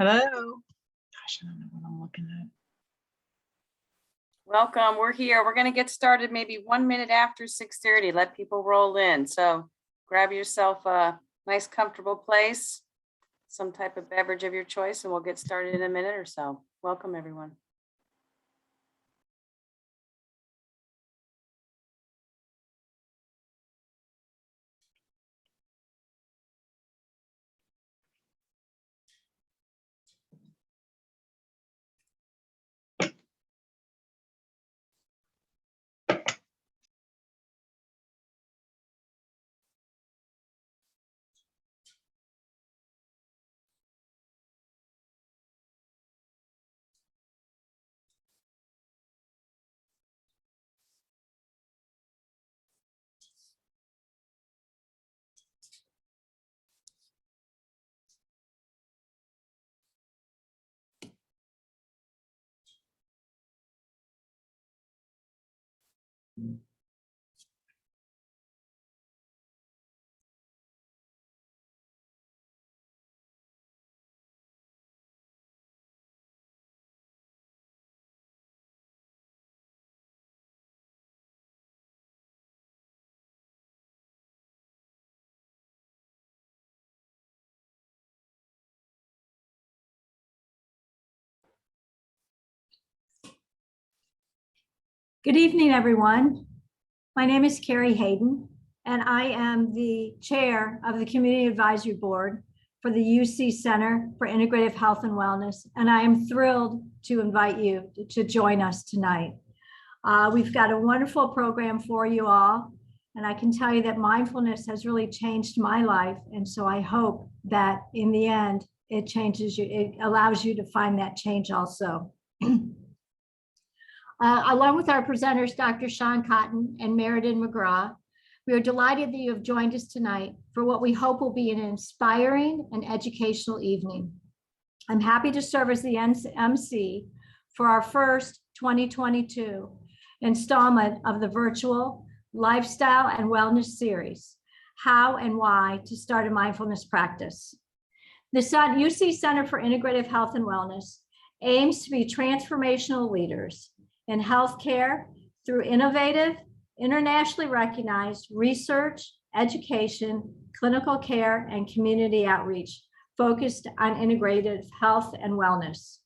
Hello. Gosh, I don't know what I'm looking at. Welcome. We're here. We're going to get started maybe 1 minute after 6:30. Let people roll in. So grab yourself a nice, comfortable place, some type of beverage of your choice, and we'll get started in a minute or so. Welcome, everyone. Good evening, everyone. My name is Carrie Hayden, and I am the chair of the Community Advisory Board for the UC Center for Integrative Health and Wellness, and I am thrilled to invite you to join us tonight. We've got a wonderful program for you all, and I can tell you that mindfulness has really changed my life, and so I hope that in the end, it changes you, it allows you to find that change also. Along with our presenters, Dr. Sean Cotton and Meriden McGraw, we are delighted that you have joined us tonight for what we hope will be an inspiring and educational evening. I'm happy to serve as the MC for our first 2022 installment of the virtual Lifestyle and Wellness series, How and Why to Start a Mindfulness Practice. The UC Center for Integrative Health and Wellness aims to be transformational leaders in healthcare through innovative, internationally recognized research, education, clinical care, and community outreach focused on integrative health and wellness.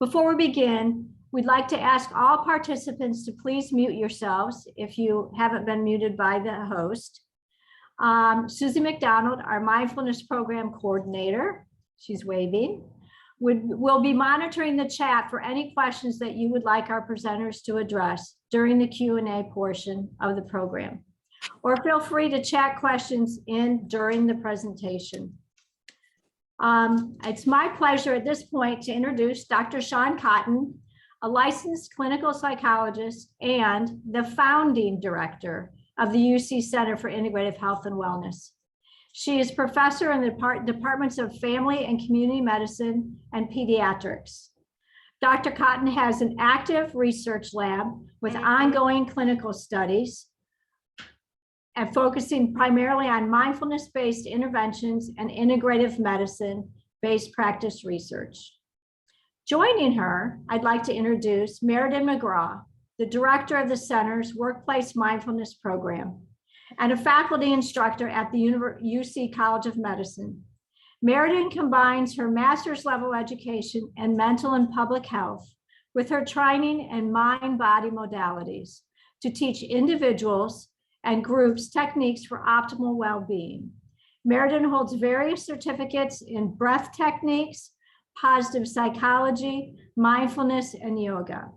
Before we begin, we'd like to ask all participants to please mute yourselves if you haven't been muted by the host. Susie McDonald, our mindfulness program coordinator, she's waving, will be monitoring the chat for any questions that you would like our presenters to address during the Q&A portion of the program. Or feel free to chat questions in during the presentation. It's my pleasure at this point to introduce Dr. Sean Cotton, a licensed clinical psychologist and the founding director of the UC Center for Integrative Health and Wellness. She is professor in the departments of family and community medicine and pediatrics. Dr. Cotton has an active research lab with ongoing clinical studies and focusing primarily on mindfulness-based interventions and integrative medicine-based practice research. Joining her, I'd like to introduce Meriden McGraw, the director of the center's Workplace Mindfulness Program, and a faculty instructor at the UC College of Medicine. Meriden combines her master's level education in mental and public health with her training in mind-body modalities to teach individuals and groups techniques for optimal well-being. Meriden holds various certificates in breath techniques, positive psychology, mindfulness, and yoga.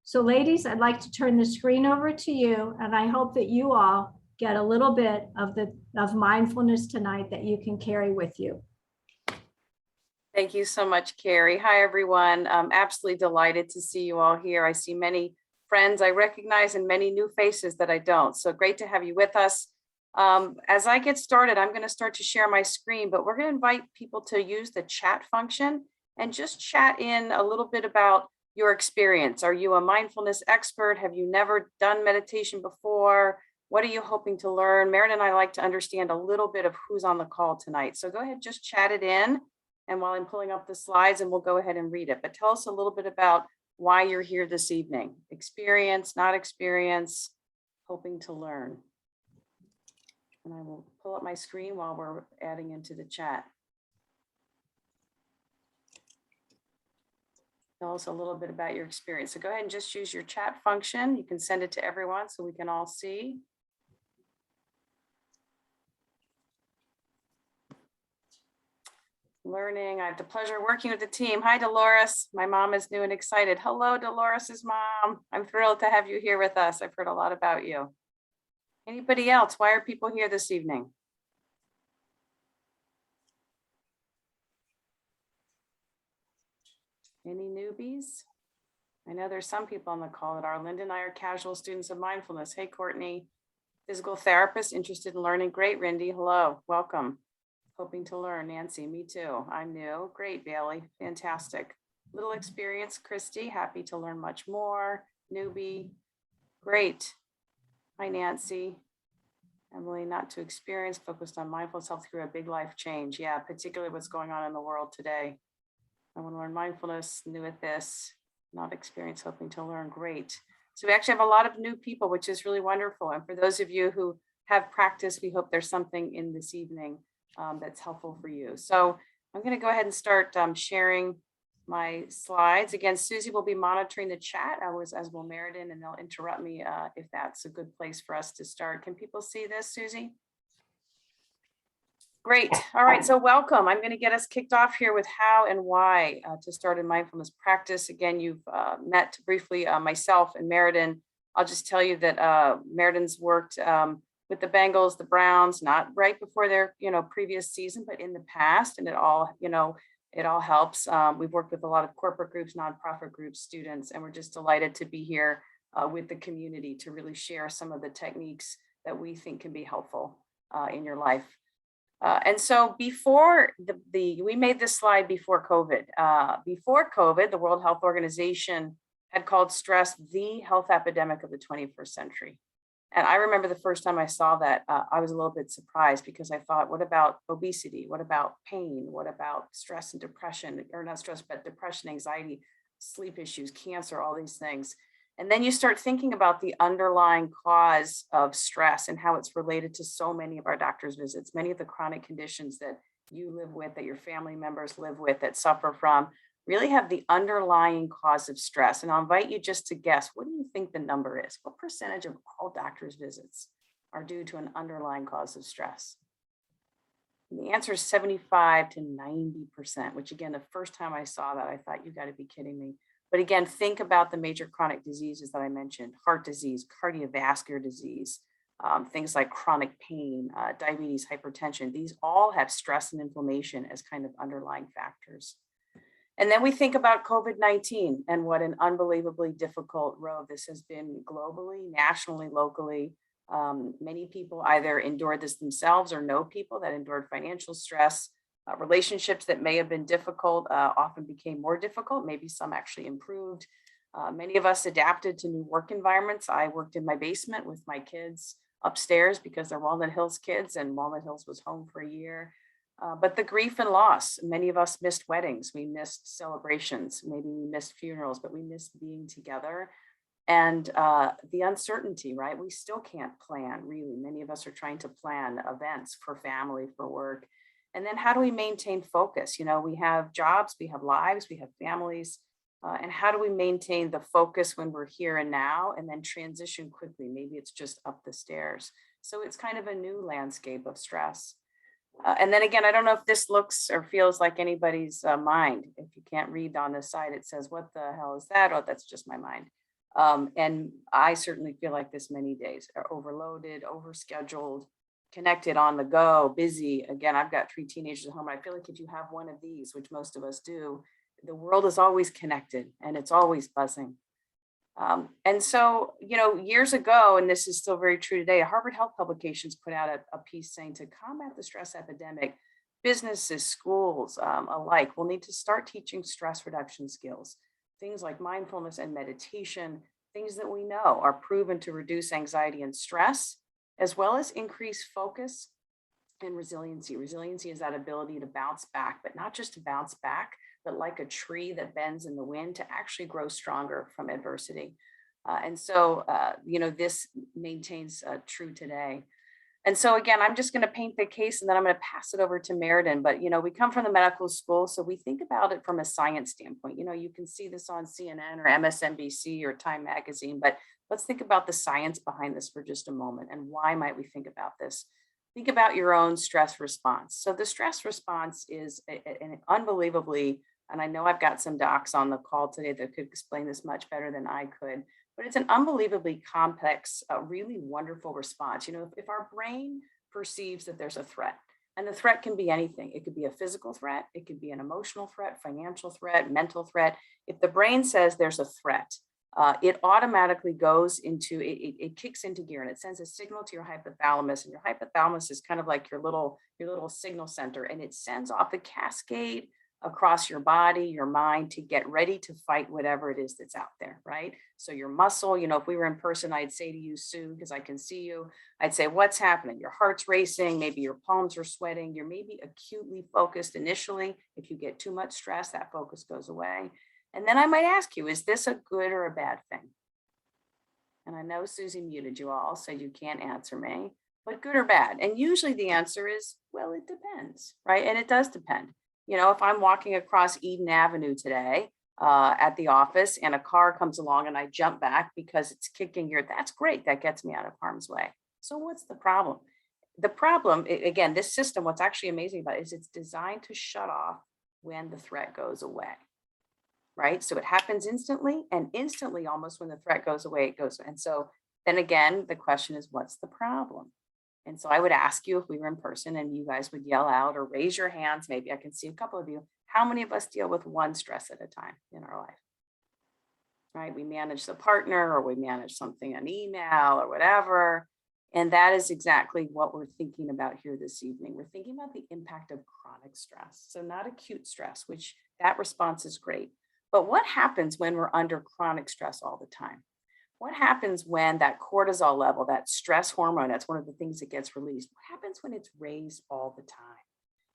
So ladies, I'd like to turn the screen over to you, and I hope that you all get a little bit of mindfulness tonight that you can carry with you. Thank you so much, Carrie. Hi, everyone. I'm absolutely delighted to see you all here. I see many friends I recognize and many new faces that I don't. So great to have you with us. As I get started, I'm going to start to share my screen, but we're going to invite people to use the chat function and just chat in a little bit about your experience. Are you a mindfulness expert? Have you never done meditation before? What are you hoping to learn? Meriden and I like to understand a little bit of who's on the call tonight. So go ahead, just chat it in. And while I'm pulling up the slides, and we'll go ahead and read it, but tell us a little bit about why you're here this evening. Experience, not experience, hoping to learn. And I will pull up my screen while we're adding into the chat. Tell us a little bit about your experience. So go ahead and just use your chat function. You can send it to everyone so we can all see. Learning. I have the pleasure of working with the team. Hi, Dolores. My mom is new and excited. Hello, Dolores's mom. I'm thrilled to have you here with us. I've heard a lot about you. Anybody else? Why are people here this evening? Any newbies? I know there's some people on the call that are. Linda and I are casual students of mindfulness. Hey, Courtney. Physical therapist interested in learning. Great, Rindy. Hello, welcome. Hoping to learn. Nancy, me too. I'm new. Great, Bailey. Fantastic. Little experience. Christy, happy to learn much more. Newbie. Great. Hi, Nancy. Emily, not too experienced, focused on mindfulness, helped through a big life change. Yeah, particularly what's going on in the world today. I want to learn mindfulness, new at this, not experienced, hoping to learn. Great. So we actually have a lot of new people, which is really wonderful. And for those of you who have practice, we hope there's something in this evening that's helpful for you. So I'm going to go ahead and start sharing my slides. Again, Susie will be monitoring the chat, as will Meriden, and they'll interrupt me if that's a good place for us to start. Can people see this, Susie? Great. All right, so welcome. I'm going to get us kicked off here with how and why to start a mindfulness practice. Again, you've met briefly myself and Meriden. I'll just tell you that Meriden's worked with the Bengals, the Browns, not right before their previous season, but in the past, and it all helps. We've worked with a lot of corporate groups, nonprofit groups, students, and we're just delighted to be here with the community to really share some of the techniques that we think can be helpful in your life. And so before we made this slide before COVID. Before COVID, the World Health Organization had called stress the health epidemic of the 21st century. And I remember the first time I saw that, I was a little bit surprised because I thought, what about obesity? What about pain? What about stress and depression, or not stress, but depression, anxiety, sleep issues, cancer, all these things. And then you start thinking about the underlying cause of stress and how it's related to so many of our doctor's visits, many of the chronic conditions that you live with, that your family members live with, that suffer from, really have the underlying cause of stress. And I'll invite you just to guess, what do you think the number is? What percentage of all doctor's visits are due to an underlying cause of stress? And the answer is 75 to 90%, which again, the first time I saw that, I thought, you got to be kidding me. But again, think about the major chronic diseases that I mentioned: heart disease, cardiovascular disease, things like chronic pain, diabetes, hypertension. These all have stress and inflammation as kind of underlying factors. And then we think about COVID-19 and what an unbelievably difficult road this has been globally, nationally, locally. Many people either endured this themselves or know people that endured financial stress. Relationships that may have been difficult often became more difficult. Maybe some actually improved. Many of us adapted to new work environments. I worked in my basement with my kids upstairs because they're Walnut Hills kids, and Walnut Hills was home for a year. But the grief and loss, many of us missed weddings, we missed celebrations, maybe we missed funerals, but we missed being together. And the uncertainty, right? We still can't plan, really. Many of us are trying to plan events for family, for work. And then how do we maintain focus? We have jobs, we have lives, we have families. And how do we maintain the focus when we're here and now, and then transition quickly? Maybe it's just up the stairs. So it's kind of a new landscape of stress. And then again, I don't know if this looks or feels like anybody's mind. If you can't read on this side, it says, what the hell is that? Oh, that's just my mind. And I certainly feel like this many days are overloaded, overscheduled, connected, on the go, busy. Again, I've got 3 teenagers at home. I feel like if you have one of these, which most of us do, the world is always connected and it's always buzzing. And so, years ago, and this is still very true today, Harvard Health Publications put out a piece saying to combat the stress epidemic, businesses, schools alike will need to start teaching stress reduction skills, things like mindfulness and meditation, things that we know are proven to reduce anxiety and stress, as well as increase focus and resiliency. Resiliency is that ability to bounce back, but not just to bounce back, but like a tree that bends in the wind, to actually grow stronger from adversity. This maintains true today. And so again, I'm just going to paint the case and then I'm going to pass it over to Meriden. But, we come from the medical school, so we think about it from a science standpoint. You can see this on CNN or MSNBC or Time Magazine, but let's think about the science behind this for just a moment. And why might we think about this? Think about your own stress response. So the stress response is an unbelievably, and I know I've got some docs on the call today that could explain this much better than I could, but it's an unbelievably complex, really wonderful response. If our brain perceives that there's a threat, and the threat can be anything. It could be a physical threat, it could be an emotional threat, financial threat, mental threat. If the brain says there's a threat, it automatically goes into, it kicks into gear, and it sends a signal to your hypothalamus, and your hypothalamus is kind of like your little signal center, and it sends off a cascade across your body, your mind, to get ready to fight whatever it is that's out there, right? So your muscle, if we were in person, I'd say to you, Sue, because I can see you, I'd say, what's happening? Your heart's racing, maybe your palms are sweating, you're maybe acutely focused initially. If you get too much stress, that focus goes away. And then I might ask you, is this a good or a bad thing? And I know Susie muted you all, so you can't answer me, but good or bad? And usually the answer is, well, it depends, right? And it does depend. If I'm walking across Eden Avenue today at the office and a car comes along and I jump back because it's kicking gear, that's great. That gets me out of harm's way. So what's the problem? The problem, again, this system, what's actually amazing about it is it's designed to shut off when the threat goes away, right? So it happens instantly, and instantly almost when the threat goes away, it goes. And so then again, the question is, what's the problem? And so I would ask you, if we were in person, and you guys would yell out or raise your hands, maybe I can see a couple of you, how many of us deal with one stress at a time in our life, right? We manage the partner, or we manage something, an email or whatever. And that is exactly what we're thinking about here this evening. We're thinking about the impact of chronic stress. So not acute stress, which that response is great. But what happens when we're under chronic stress all the time? What happens when that cortisol level, that stress hormone, that's one of the things that gets released. What happens when it's raised all the time?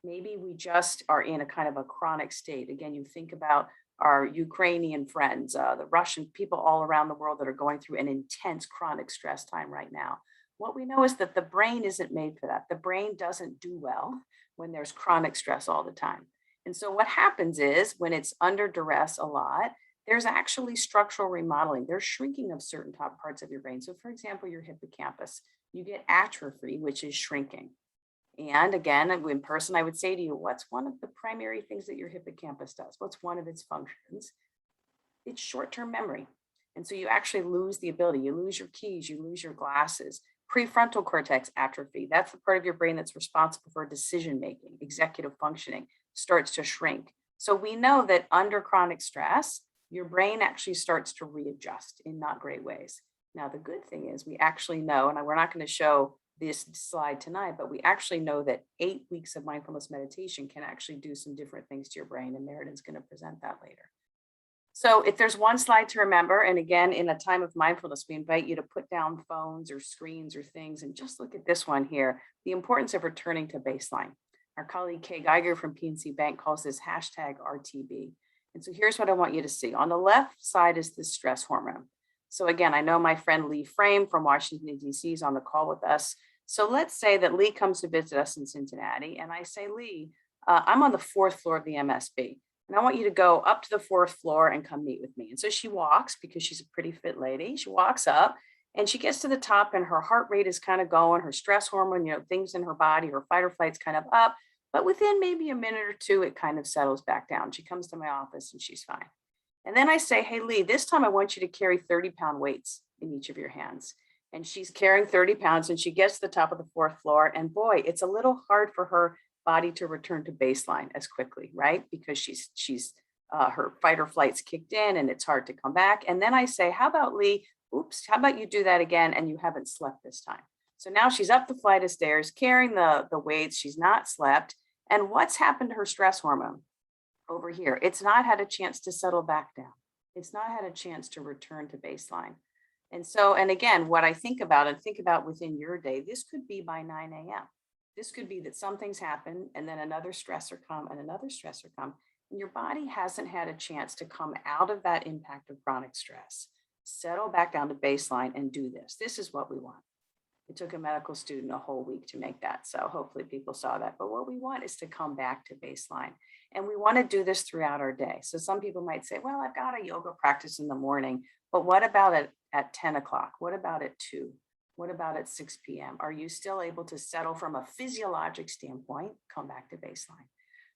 Maybe we just are in a kind of a chronic state. Again, you think about our Ukrainian friends, the Russian people all around the world that are going through an intense chronic stress time right now. What we know is that the brain isn't made for that. The brain doesn't do well when there's chronic stress all the time. And so what happens is, when it's under duress a lot, there's actually structural remodeling. There's shrinking of certain top parts of your brain. So for example, your hippocampus, you get atrophy, which is shrinking. And again, in person, I would say to you, what's one of the primary things that your hippocampus does? What's one of its functions? It's short-term memory. And so you actually lose the ability, you lose your keys, you lose your glasses. Prefrontal cortex atrophy, that's the part of your brain that's responsible for decision-making, executive functioning, starts to shrink. So we know that under chronic stress, your brain actually starts to readjust in not great ways. Now, the good thing is we actually know, and we're not going to show this slide tonight, but we actually know that 8 weeks of mindfulness meditation can actually do some different things to your brain, and Meriden's going to present that later. So if there's one slide to remember, and again, in a time of mindfulness, we invite you to put down phones or screens or things and just look at this one here, the importance of returning to baseline. Our colleague Kay Geiger from PNC Bank calls this #RTB. And so here's what I want you to see. On the left side is the stress hormone. So again, I know my friend Lee Frame from Washington, D.C. is on the call with us. So let's say that Lee comes to visit us in Cincinnati, and I say, Lee, I'm on the 4th floor of the MSB, and I want you to go up to the 4th floor and come meet with me. And so she walks, because she's a pretty fit lady. She walks up and she gets to the top, and her heart rate is kind of going, her stress hormone, things in her body, her fight or flight's kind of up. But within maybe a minute or two, it kind of settles back down. She comes to my office and she's fine. And then I say, hey, Lee, this time I want you to carry 30-pound weights in each of your hands. And she's carrying 30 pounds, and she gets to the top of the 4th floor. And boy, it's a little hard for her body to return to baseline as quickly, right? Because she's her fight or flight's kicked in, and it's hard to come back. And then I say, how about Lee, how about you do that again, and you haven't slept this time? So now she's up the flight of stairs, carrying the weights. She's not slept. And what's happened to her stress hormone over here? It's not had a chance to settle back down. It's not had a chance to return to baseline. And so, and again, what I think about within your day, this could be by 9 a.m. This could be that some things happen and then another stressor come and another stressor come. And your body hasn't had a chance to come out of that impact of chronic stress, settle back down to baseline and do this. This is what we want. It took a medical student a whole week to make that. So hopefully people saw that. But what we want is to come back to baseline. And we want to do this throughout our day. So some people might say, well, I've got a yoga practice in the morning, but what about it at 10 o'clock? What about at 2? What about at 6 p.m.? Are you still able to settle from a physiologic standpoint, come back to baseline?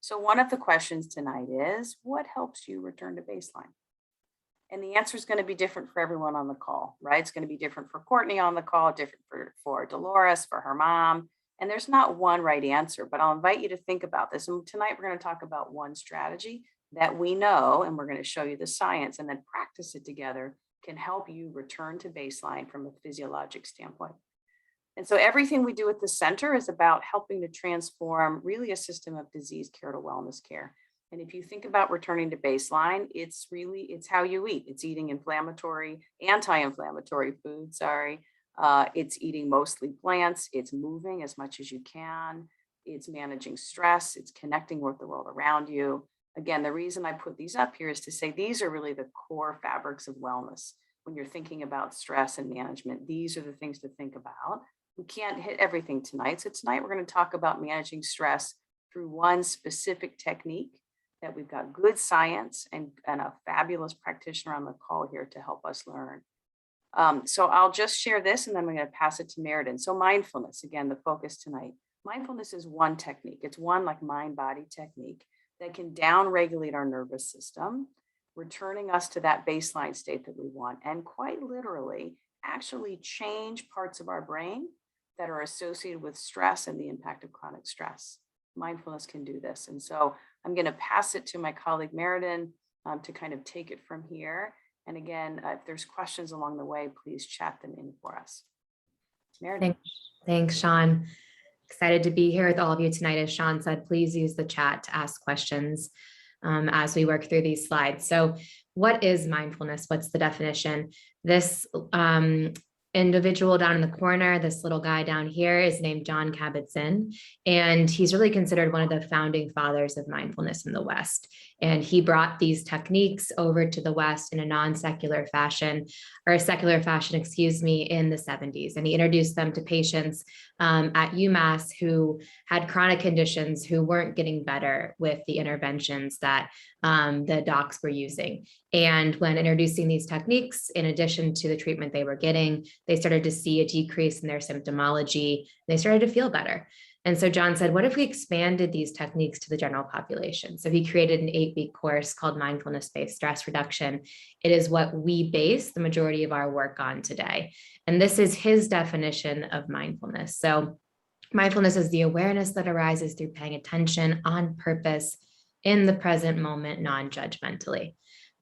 So one of the questions tonight is, what helps you return to baseline? And the answer is going to be different for everyone on the call, right? It's going to be different for Courtney on the call, different for Dolores, for her mom. And there's not one right answer, but I'll invite you to think about this. And tonight we're going to talk about one strategy that we know, and we're going to show you the science and then practice it together, can help you return to baseline from a physiologic standpoint. And so everything we do at the center is about helping to transform really a system of disease care to wellness care. And if you think about returning to baseline, it's how you eat. It's eating anti-inflammatory food, it's eating mostly plants. It's moving as much as you can. It's managing stress. It's connecting with the world around you. Again, the reason I put these up here is to say these are really the core fabrics of wellness. When you're thinking about stress and management, these are the things to think about. We can't hit everything tonight. So tonight we're going to talk about managing stress through one specific technique that we've got good science and a fabulous practitioner on the call here to help us learn. So I'll just share this and then I'm going to pass it to Meriden. So mindfulness, again, the focus tonight. Mindfulness is one technique. It's one like mind-body technique that can down-regulate our nervous system, returning us to that baseline state that we want, and quite literally actually change parts of our brain that are associated with stress and the impact of chronic stress. Mindfulness can do this. And so I'm going to pass it to my colleague Meriden to kind of take it from here. And again, if there's questions along the way, please chat them in for us. Meriden. Thanks, Sean. Excited to be here with all of you tonight. As Sean said, please use the chat to ask questions as we work through these slides. So what is mindfulness? What's the definition? This individual down in the corner, this little guy down here, is named Jon Kabat-Zinn, and he's really considered one of the founding fathers of mindfulness in the West. And he brought these techniques over to the West in a non-secular fashion, or a secular fashion, excuse me, in the 70s. And he introduced them to patients at UMass who had chronic conditions who weren't getting better with the interventions that the docs were using. And when introducing these techniques, in addition to the treatment they were getting, they started to see a decrease in their symptomology. They started to feel better. And so Jon said, what if we expanded these techniques to the general population? So he created an 8-week course called Mindfulness-Based Stress Reduction. It is what we base the majority of our work on today. And this is his definition of mindfulness. So mindfulness is the awareness that arises through paying attention on purpose in the present moment, non-judgmentally.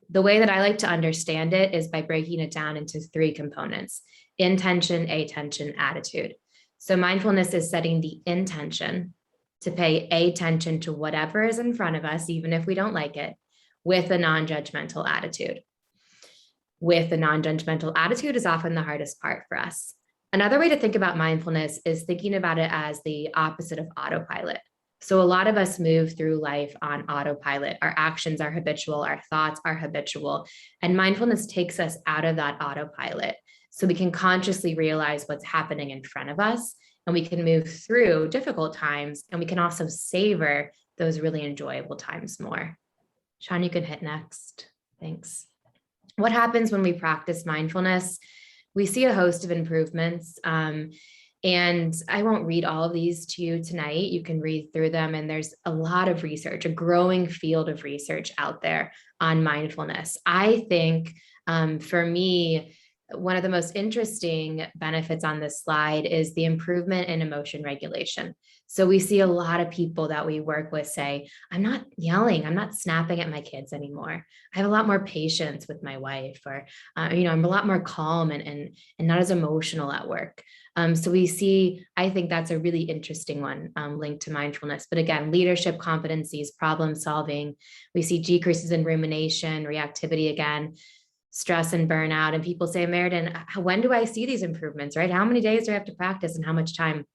The way that I like to understand it is by breaking it down into 3 components: intention, attention, attitude. So mindfulness is setting the intention to pay attention to whatever is in front of us, even if we don't like it, with a non-judgmental attitude. With a non-judgmental attitude is often the hardest part for us. Another way to think about mindfulness is thinking about it as the opposite of autopilot. So a lot of us move through life on autopilot. Our actions are habitual, our thoughts are habitual, and mindfulness takes us out of that autopilot so we can consciously realize what's happening in front of us, and we can move through difficult times, and we can also savor those really enjoyable times more. Sean, you can hit next. Thanks. What happens when we practice mindfulness? We see a host of improvements. And I won't read all of these to you tonight. You can read through them. And there's a lot of research, a growing field of research out there on mindfulness. I think for me, one of the most interesting benefits on this slide is the improvement in emotion regulation. So we see a lot of people that we work with say, I'm not yelling, I'm not snapping at my kids anymore. I have a lot more patience with my wife, or, I'm a lot more calm and not as emotional at work. So we see, I think that's a really interesting one linked to mindfulness. But again, leadership competencies, problem solving, we see decreases in rumination, reactivity again, stress and burnout. And people say, Meriden, when do I see these improvements, right? How many days do I have to practice and how much time?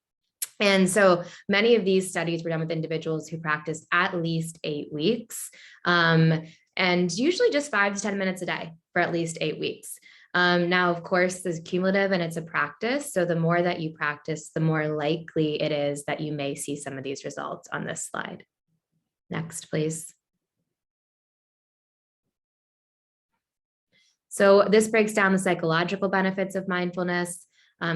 And so many of these studies were done with individuals who practiced at least 8 weeks, and usually just 5 to 10 minutes a day for at least 8 weeks. Now, of course, this is cumulative and it's a practice. So the more that you practice, the more likely it is that you may see some of these results on this slide. Next, please. So this breaks down the psychological benefits of mindfulness.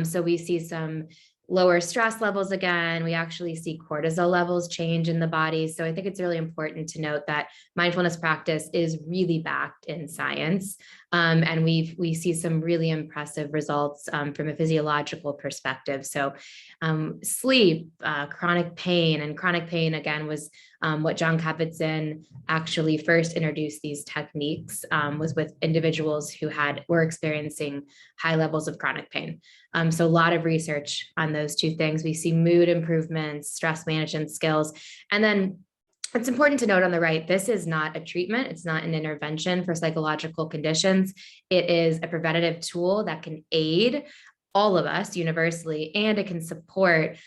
So we see some lower stress levels again. We actually see cortisol levels change in the body. So I think it's really important to note that mindfulness practice is really backed in science. And we see some really impressive results from a physiological perspective. So sleep, chronic pain, and chronic pain again was what John Kabat-Zinn actually first introduced these techniques was with individuals who were experiencing high levels of chronic pain. So a lot of research on those two things. We see mood improvements, stress management skills, and then it's important to note on the right, this is not a treatment. It's not an intervention for psychological conditions. It is a preventative tool that can aid all of us universally, and it can support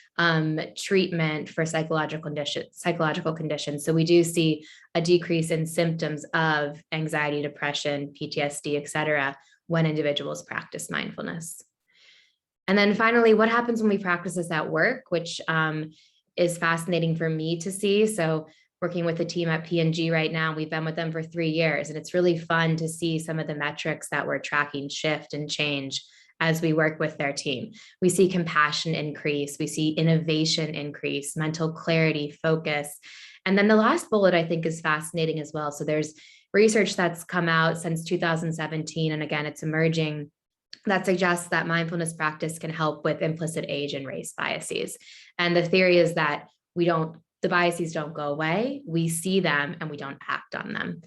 treatment for psychological conditions. So we do see a decrease in symptoms of anxiety, depression, PTSD, et cetera, when individuals practice mindfulness. And then finally, what happens when we practice this at work, which is fascinating for me to see. So working with the team at P&G right now, we've been with them for 3 years, and it's really fun to see some of the metrics that we're tracking shift and change as we work with their team. We see compassion increase, we see innovation increase, mental clarity, focus. And then the last bullet I think is fascinating as well. So there's research that's come out since 2017, and again, it's emerging, that suggests that mindfulness practice can help with implicit age and race biases. And the theory is that the biases don't go away, we see them and we don't act on them.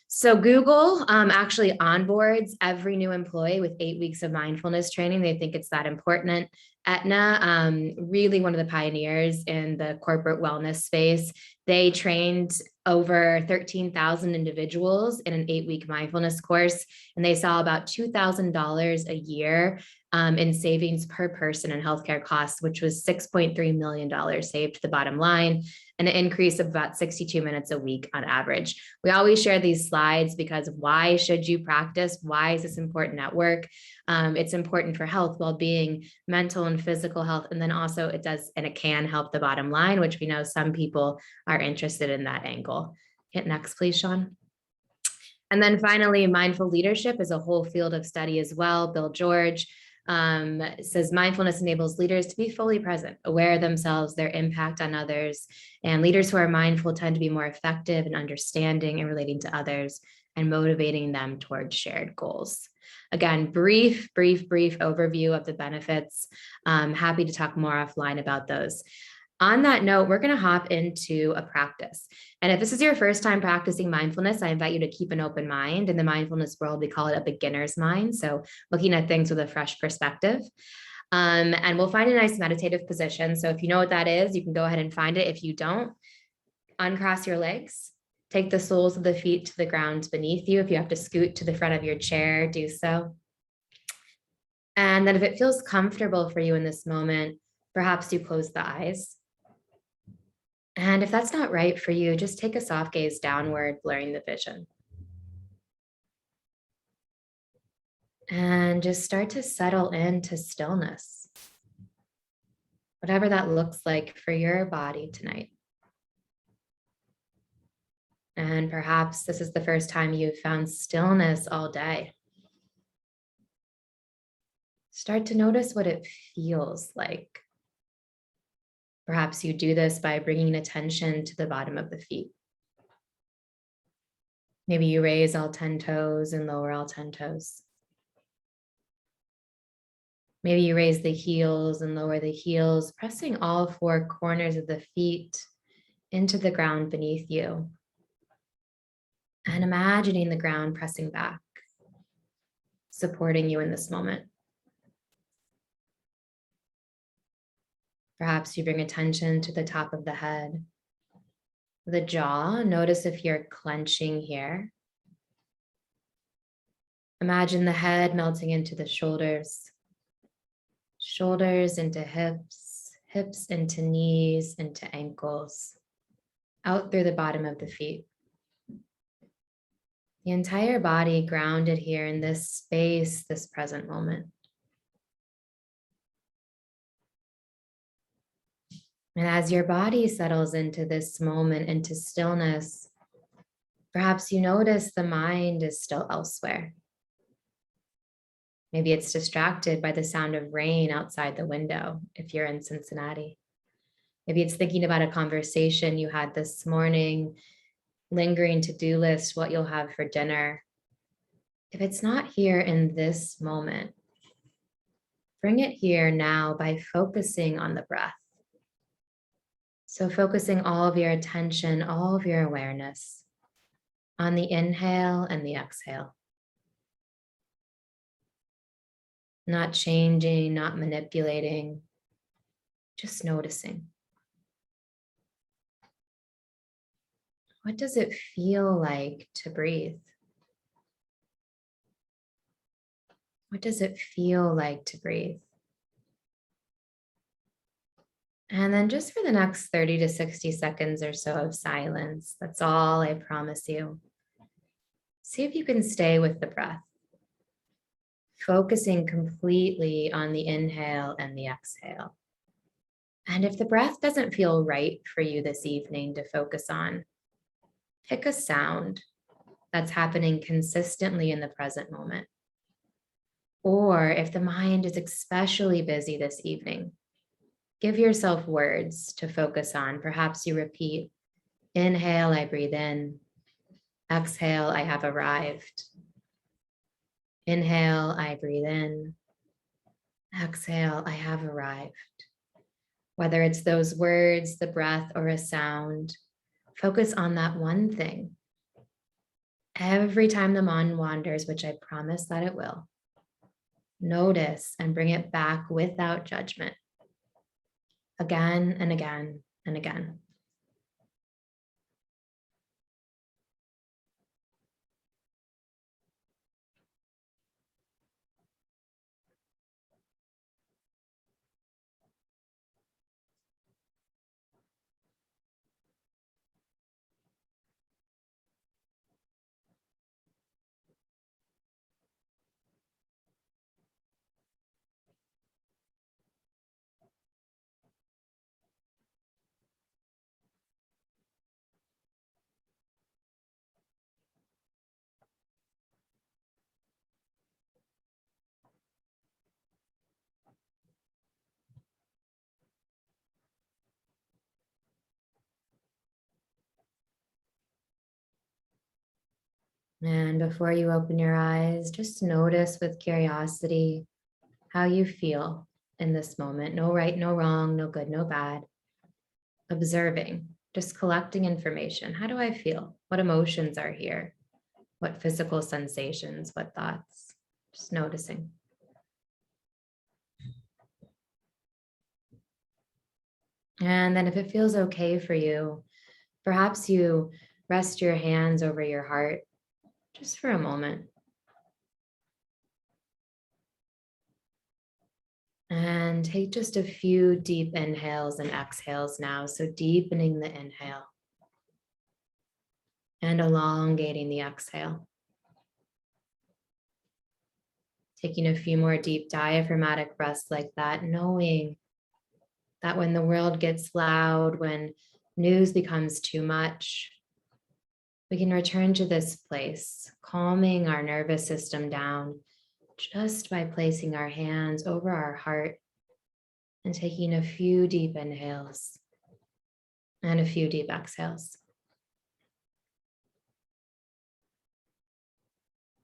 So Google actually onboards every new employee with 8 weeks of mindfulness training. They think it's that important. Aetna, really one of the pioneers in the corporate wellness space. They trained over 13,000 individuals in an 8-week mindfulness course, and they saw about $2,000 a year in savings per person in healthcare costs, which was $6.3 million saved to the bottom line, and an increase of about 62 minutes a week on average. We always share these slides because why should you practice? Why is this important at work? It's important for health, well-being, mental and physical health, and then also it can help the bottom line, which we know some people are interested in that angle. Hit next, please, Sean. And then finally, mindful leadership is a whole field of study as well. Bill George says mindfulness enables leaders to be fully present, aware of themselves, their impact on others, and leaders who are mindful tend to be more effective in understanding and relating to others and motivating them towards shared goals. Again, brief overview of the benefits. Happy to talk more offline about those. On that note, we're going to hop into a practice. And if this is your first time practicing mindfulness, I invite you to keep an open mind. In the mindfulness world, we call it a beginner's mind. So looking at things with a fresh perspective. And we'll find a nice meditative position. So if you know what that is, you can go ahead and find it. If you don't, uncross your legs. Take the soles of the feet to the ground beneath you. If you have to scoot to the front of your chair, do so. And then if it feels comfortable for you in this moment, perhaps you close the eyes. And if that's not right for you, just take a soft gaze downward, blurring the vision. And just start to settle into stillness, whatever that looks like for your body tonight. And perhaps this is the first time you've found stillness all day. Start to notice what it feels like. Perhaps you do this by bringing attention to the bottom of the feet. Maybe you raise all 10 toes and lower all 10 toes. Maybe you raise the heels and lower the heels, pressing all 4 corners of the feet into the ground beneath you. And imagining the ground pressing back, supporting you in this moment. Perhaps you bring attention to the top of the head, the jaw. Notice if you're clenching here. Imagine the head melting into the shoulders, shoulders into hips, hips into knees, into ankles, out through the bottom of the feet. The entire body grounded here in this space, this present moment. And as your body settles into this moment, into stillness, perhaps you notice the mind is still elsewhere. Maybe it's distracted by the sound of rain outside the window if you're in Cincinnati. Maybe it's thinking about a conversation you had this morning, lingering to-do list, what you'll have for dinner. If it's not here in this moment, bring it here now by focusing on the breath. So focusing all of your attention, all of your awareness on the inhale and the exhale. Not changing, not manipulating, just noticing. What does it feel like to breathe? What does it feel like to breathe? And then just for the next 30 to 60 seconds or so of silence, that's all I promise you. See if you can stay with the breath, focusing completely on the inhale and the exhale. And if the breath doesn't feel right for you this evening to focus on, pick a sound that's happening consistently in the present moment. Or if the mind is especially busy this evening, give yourself words to focus on. Perhaps you repeat, inhale, I breathe in. Exhale, I have arrived. Inhale, I breathe in. Exhale, I have arrived. Whether it's those words, the breath, or a sound, focus on that one thing. Every time the mind wanders, which I promise that it will, notice and bring it back without judgment. Again and again and again. And before you open your eyes, just notice with curiosity how you feel in this moment. No right, no wrong, no good, no bad. Observing, just collecting information. How do I feel? What emotions are here? What physical sensations? What thoughts? Just noticing. And then if it feels okay for you, perhaps you rest your hands over your heart just for a moment. And take just a few deep inhales and exhales now. So deepening the inhale and elongating the exhale. Taking a few more deep diaphragmatic breaths like that, knowing that when the world gets loud, when news becomes too much, we can return to this place, calming our nervous system down just by placing our hands over our heart and taking a few deep inhales and a few deep exhales.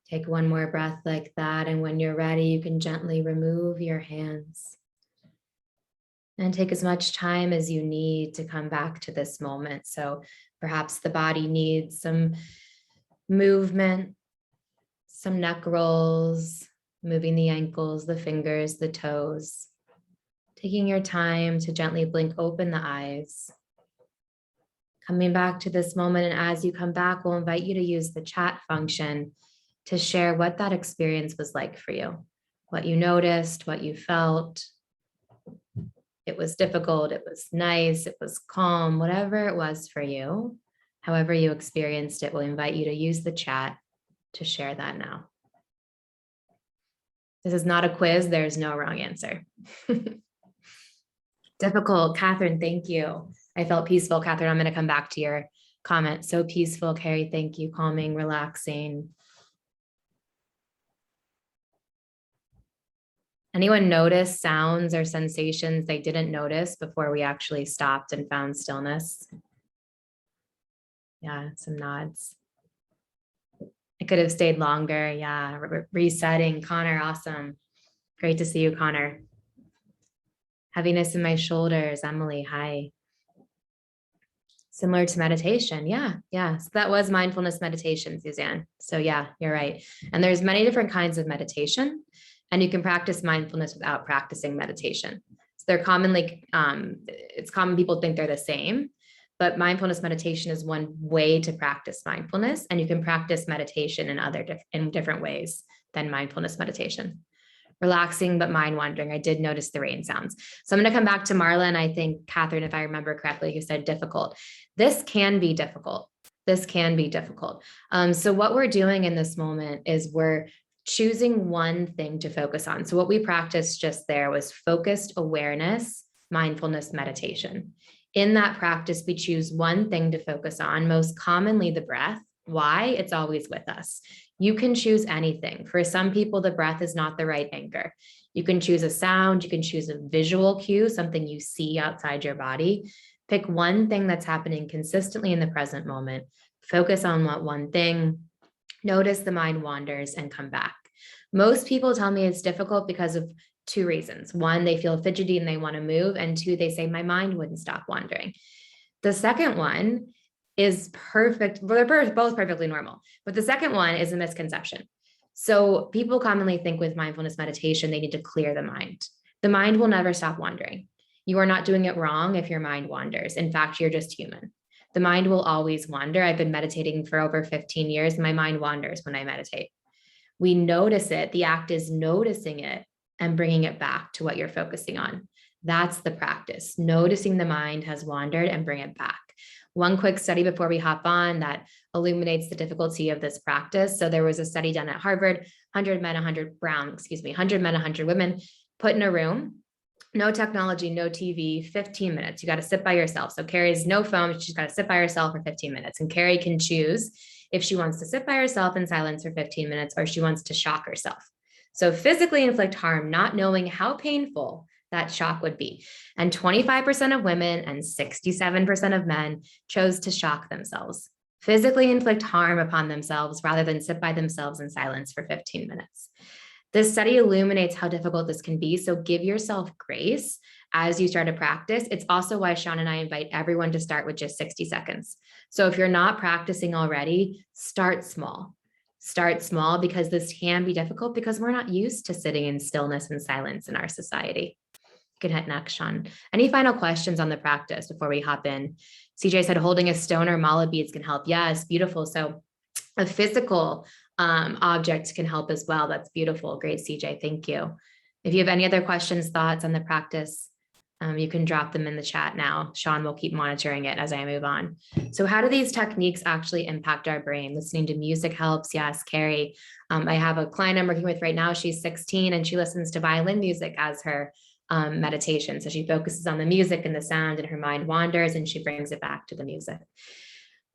Take one more breath like that, and when you're ready, you can gently remove your hands and take as much time as you need to come back to this moment. So perhaps the body needs some movement, some neck rolls, moving the ankles, the fingers, the toes. Taking your time to gently blink open the eyes. Coming back to this moment, and as you come back, we'll invite you to use the chat function to share what that experience was like for you, what you noticed, what you felt. it was difficult, it was nice, it was calm, whatever it was for you, however you experienced it, we'll invite you to use the chat to share that now. This is not a quiz. There's no wrong answer. Difficult. Catherine, thank you. I felt peaceful. Catherine, I'm going to come back to your comment. So peaceful. Carrie, thank you. Calming, relaxing. Anyone notice sounds or sensations they didn't notice before we actually stopped and found stillness? Yeah, some nods. I could have stayed longer. Yeah, resetting. Connor, awesome. Great to see you, Connor. Heaviness in my shoulders. Emily, hi. Similar to meditation. Yeah. So that was mindfulness meditation, Suzanne. So yeah, you're right. And there's many different kinds of meditation, and you can practice mindfulness without practicing meditation. So they're commonly, it's common people think they're the same, but mindfulness meditation is one way to practice mindfulness, and you can practice meditation in different ways than mindfulness meditation. Relaxing, but mind wandering. I did notice the rain sounds. So I'm going to come back to Marla, and I think Catherine, if I remember correctly, who said difficult. This can be difficult. This can be difficult. So what we're doing in this moment is we're choosing one thing to focus on. So what we practiced just there was focused awareness, mindfulness meditation. In that practice, we choose one thing to focus on, most commonly the breath. Why? It's always with us. You can choose anything. For some people, the breath is not the right anchor. You can choose a sound, you can choose a visual cue, something you see outside your body. Pick one thing that's happening consistently in the present moment. Focus on what one thing. Notice the mind wanders and come back. Most people tell me it's difficult because of two reasons. One, they feel fidgety and they want to move. And two, they say, my mind wouldn't stop wandering. The second one is perfect. Well, they're both perfectly normal. But the second one is a misconception. So people commonly think with mindfulness meditation, they need to clear the mind. The mind will never stop wandering. You are not doing it wrong if your mind wanders. In fact, you're just human. The mind will always wander. I've been meditating for over 15 years. My mind wanders when I meditate. We notice it. The act is noticing it and bringing it back to what you're focusing on. That's the practice. Noticing the mind has wandered and bring it back. One quick study before we hop on that illuminates the difficulty of this practice. So there was a study done at Harvard, 100 men, 100 men, 100 women, put in a room, no technology, no TV, 15 minutes. You got to sit by yourself. So Carrie's no phone. She's got to sit by herself for 15 minutes. And Carrie can choose if she wants to sit by herself in silence for 15 minutes or she wants to shock herself. So physically inflict harm, not knowing how painful that shock would be. And 25% of women and 67% of men chose to shock themselves, physically inflict harm upon themselves rather than sit by themselves in silence for 15 minutes. This study illuminates how difficult this can be. So give yourself grace as you start to practice. It's also why Sean and I invite everyone to start with just 60 seconds. So if you're not practicing already, start small. Start small because this can be difficult because we're not used to sitting in stillness and silence in our society. You can hit next, Sean. Any final questions on the practice before we hop in? CJ said holding a stone or mala beads can help. Yes, beautiful. So a physical object can help as well. That's beautiful. Great, CJ. Thank you. If you have any other questions, thoughts on the practice, you can drop them in the chat now. Sean will keep monitoring it as I move on. So how do these techniques actually impact our brain? Listening to music helps. Yes, Carrie. I have a client I'm working with right now. She's 16 and she listens to violin music as her meditation. So she focuses on the music and the sound and her mind wanders and she brings it back to the music.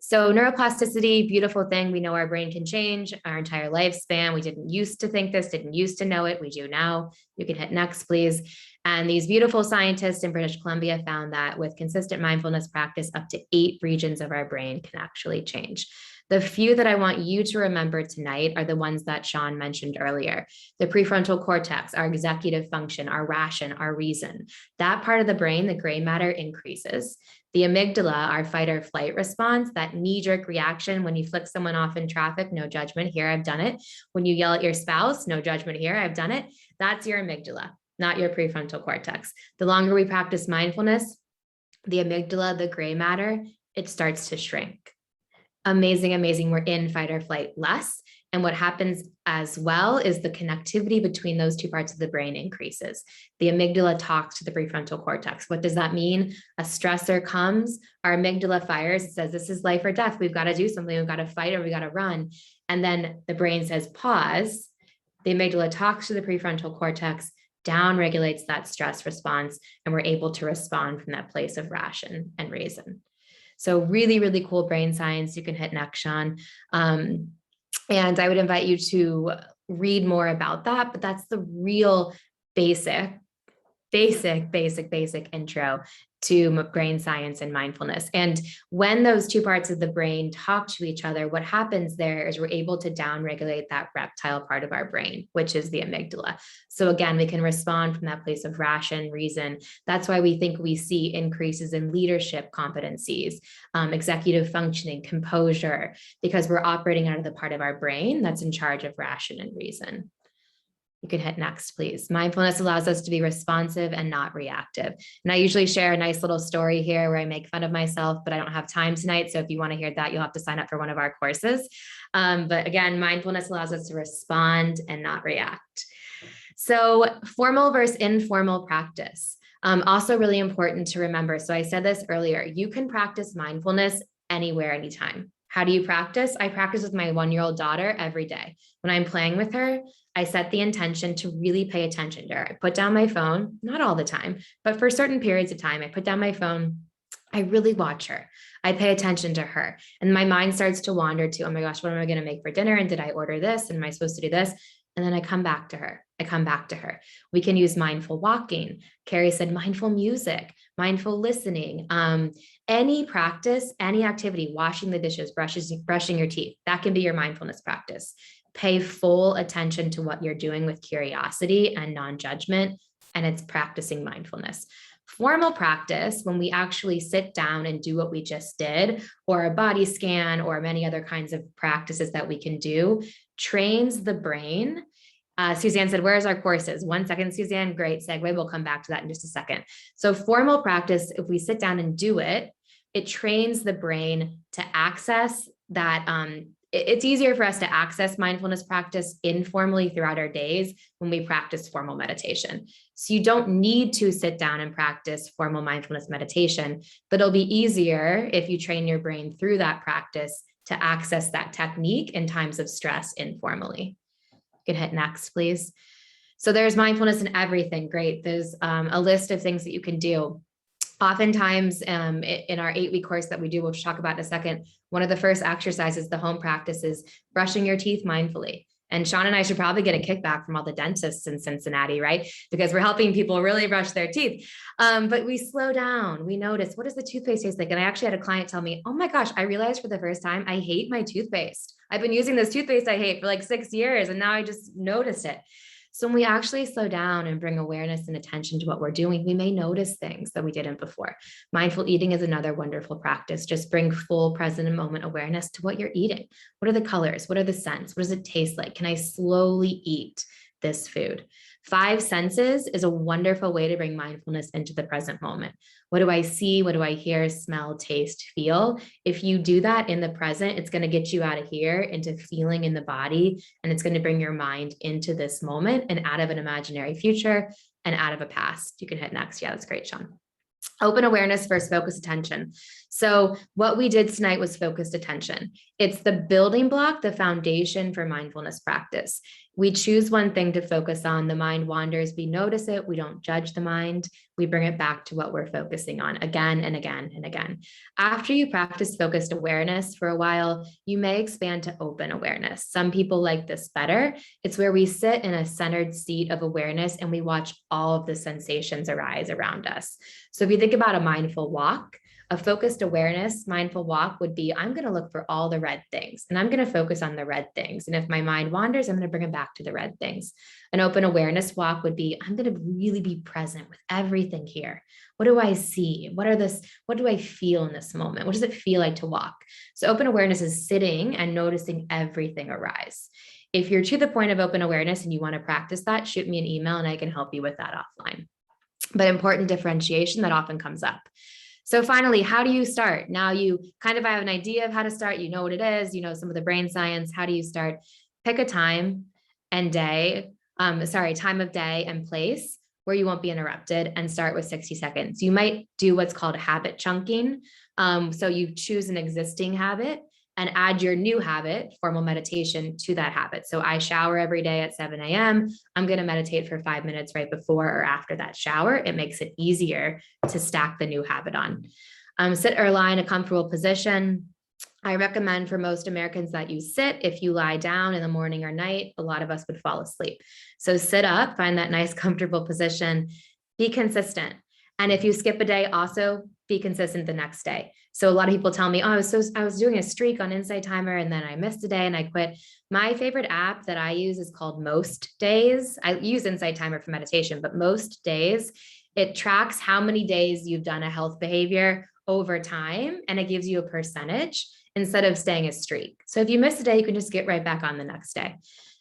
So neuroplasticity, beautiful thing. We know our brain can change our entire lifespan. We didn't used to think this, didn't used to know it. We do now. You can hit next, please. And these beautiful scientists in British Columbia found that with consistent mindfulness practice, up to 8 regions of our brain can actually change. The few that I want you to remember tonight are the ones that Sean mentioned earlier. The prefrontal cortex, our executive function, our ration, our reason. That part of the brain, the gray matter, increases. The amygdala, our fight or flight response, that knee-jerk reaction when you flick someone off in traffic, no judgment here, I've done it. When you yell at your spouse, no judgment here, I've done it. That's your amygdala, not your prefrontal cortex. The longer we practice mindfulness, the amygdala, the gray matter, it starts to shrink. Amazing, amazing. We're in fight or flight less. And what happens as well is the connectivity between those two parts of the brain increases. The amygdala talks to the prefrontal cortex. What does that mean? A stressor comes, our amygdala fires, it says, this is life or death. We've got to do something. We've got to fight or we got to run. And then the brain says, pause. The amygdala talks to the prefrontal cortex, down regulates that stress response, and we're able to respond from that place of ration and reason. So really, really cool brain science. You can hit next, Sean. And I would invite you to read more about that, but that's the real basic intro to brain science and mindfulness. And when those two parts of the brain talk to each other, what happens there is we're able to downregulate that reptile part of our brain, which is the amygdala. So again, we can respond from that place of ration, reason. That's why we think we see increases in leadership competencies, executive functioning, composure, because we're operating out of the part of our brain that's in charge of ration and reason. You can hit next, please. Mindfulness allows us to be responsive and not reactive. And I usually share a nice little story here where I make fun of myself, but I don't have time tonight. So if you want to hear that, you'll have to sign up for one of our courses. But again, mindfulness allows us to respond and not react. So formal versus informal practice. Also really important to remember. So I said this earlier, you can practice mindfulness anywhere, anytime. How do you practice? I practice with my 1-year-old daughter every day. When I'm playing with her, I set the intention to really pay attention to her. I put down my phone, not all the time, but for certain periods of time, I put down my phone. I really watch her. I pay attention to her. And my mind starts to wander to, oh my gosh, what am I going to make for dinner? And did I order this? And am I supposed to do this? And then I come back to her. We can use mindful walking. Carrie said mindful music, mindful listening, any practice, any activity, washing the dishes, brushing your teeth. That can be your mindfulness practice. Pay full attention to what you're doing with curiosity and non-judgment, and it's practicing mindfulness. Formal practice, when we actually sit down and do what we just did, or a body scan, or many other kinds of practices that we can do, trains the brain. Suzanne said, where's our courses? 1 second, Suzanne. Great segue. We'll come back to that in just a second. So formal practice, if we sit down and do it, it trains the brain to access that. It's easier for us to access mindfulness practice informally throughout our days when we practice formal meditation. So you don't need to sit down and practice formal mindfulness meditation, but it'll be easier if you train your brain through that practice to access that technique in times of stress informally. You can hit next, please. So there's mindfulness in everything. Great. There's a list of things that you can do. Oftentimes in our 8-week course that we do, which we'll talk about in a second, one of the first exercises, the home practice, is brushing your teeth mindfully. And Sean and I should probably get a kickback from all the dentists in Cincinnati, right? Because we're helping people really brush their teeth. But we slow down, we notice, what does the toothpaste taste like? And I actually had a client tell me, oh my gosh, I realized for the first time, I hate my toothpaste. I've been using this toothpaste I hate for like 6 years, and now I just noticed it. So when we actually slow down and bring awareness and attention to what we're doing, we may notice things that we didn't before. Mindful eating is another wonderful practice. Just bring full present and moment awareness to what you're eating. What are the colors? What are the scents? What does it taste like? Can I slowly eat this food? 5 senses is a wonderful way to bring mindfulness into the present moment. What do I see? What do I hear, smell, taste, feel? If you do that in the present, it's going to get you out of here into feeling in the body, and it's going to bring your mind into this moment and out of an imaginary future and out of a past. You can hit next. Yeah, that's great, Sean. Open awareness versus focused attention. So what we did tonight was focused attention. It's the building block, the foundation for mindfulness practice. We choose one thing to focus on. The mind wanders. We notice it. We don't judge the mind. We bring it back to what we're focusing on again and again and again. After you practice focused awareness for a while, you may expand to open awareness. Some people like this better. It's where we sit in a centered seat of awareness and we watch all of the sensations arise around us. So if you think about a mindful walk, a focused awareness, mindful walk would be, I'm going to look for all the red things and I'm going to focus on the red things. And if my mind wanders, I'm going to bring it back to the red things. An open awareness walk would be, I'm going to really be present with everything here. What do I see? What do I feel in this moment? What does it feel like to walk? So open awareness is sitting and noticing everything arise. If you're to the point of open awareness and you want to practice that, shoot me an email and I can help you with that offline. But important differentiation that often comes up. So finally, how do you start? Now you kind of have an idea of how to start, you know what it is, you know some of the brain science. How do you start? pick a time and day, time of day and place where you won't be interrupted, and start with 60 seconds. You might do what's called habit chunking. So you choose an existing habit and add your new habit, formal meditation, to that habit. So I shower every day at 7 a.m. I'm going to meditate for 5 minutes right before or after that shower. It makes it easier to stack the new habit on. Sit or lie in a comfortable position. I recommend for most Americans that you sit. If you lie down in the morning or night, a lot of us would fall asleep. So sit up, find that nice, comfortable position, be consistent. And if you skip a day, also be consistent the next day. So a lot of people tell me, oh, I was doing a streak on Insight Timer and then I missed a day and I quit. My favorite app that I use is called Most Days. I use Insight Timer for meditation, but Most Days, it tracks how many days you've done a health behavior over time, and it gives you a percentage instead of staying a streak. So if you miss a day, you can just get right back on the next day.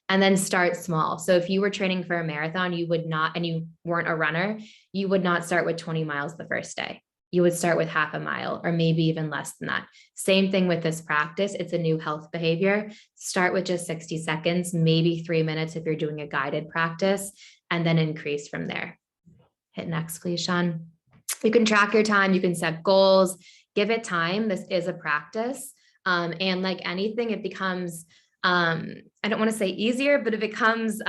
And then start small. So if you were training for a marathon, you would not, and you weren't a runner, you would not start with 20 miles the first day. You would start with half a mile or maybe even less than that. Same thing with this practice. It's a new health behavior. Start with just 60 seconds, maybe 3 minutes if you're doing a guided practice, and then increase from there. Hit next, please, Sean. You can track your time. You can set goals, give it time. This is a practice. And like anything, it becomes, I don't want to say easier, but it becomes,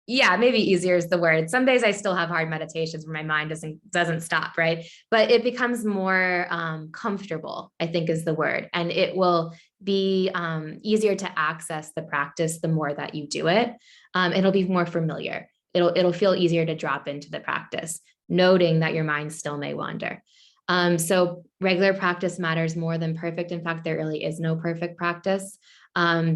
yeah, maybe easier is the word. Some days I still have hard meditations where my mind doesn't stop, right? But it becomes more comfortable, I think is the word. And it will be easier to access the practice the more that you do it. It'll be more familiar. It'll feel easier to drop into the practice, noting that your mind still may wander. So regular practice matters more than perfect. In fact, there really is no perfect practice.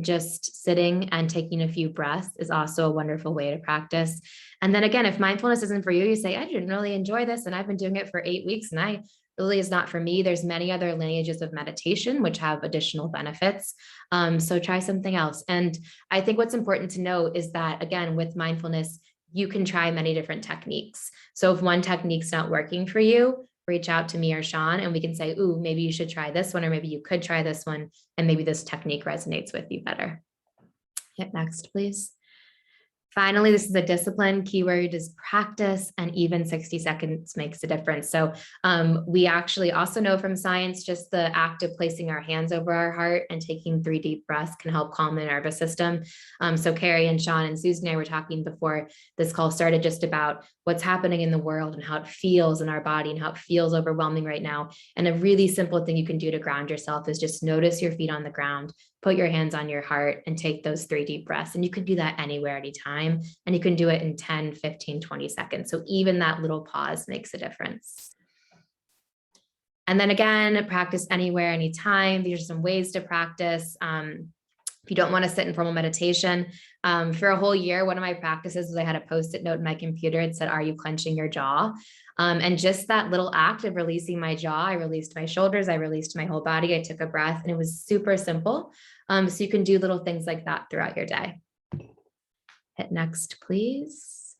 Just sitting and taking a few breaths is also a wonderful way to practice. And then again, if mindfulness isn't for you, you say, I didn't really enjoy this and I've been doing it for 8 weeks and I really is not for me. There's many other lineages of meditation which have additional benefits. So try something else. And I think what's important to know is that, again, with mindfulness, you can try many different techniques. So if one technique's not working for you, reach out to me or Sean and we can say, ooh, maybe you should try this one, or maybe you could try this one, and maybe this technique resonates with you better. Hit next, please. Finally, this is a discipline. Keyword is practice, and even 60 seconds makes a difference. So we actually also know from science, just the act of placing our hands over our heart and taking 3 deep breaths can help calm the nervous system. So Carrie and Sean and Susan and I were talking before this call started just about what's happening in the world and how it feels in our body and how it feels overwhelming right now. And a really simple thing you can do to ground yourself is just notice your feet on the ground, put your hands on your heart and take those 3 deep breaths. And you can do that anywhere, anytime. And you can do it in 10, 15, 20 seconds. So even that little pause makes a difference. And then again, practice anywhere, anytime. These are some ways to practice. If you don't want to sit in formal meditation, for a whole year, one of my practices was I had a Post-it note in my computer. It said, are you clenching your jaw? And just that little act of releasing my jaw, I released my shoulders, I released my whole body, I took a breath, and it was super simple. So you can do little things like that throughout your day. Hit next, please.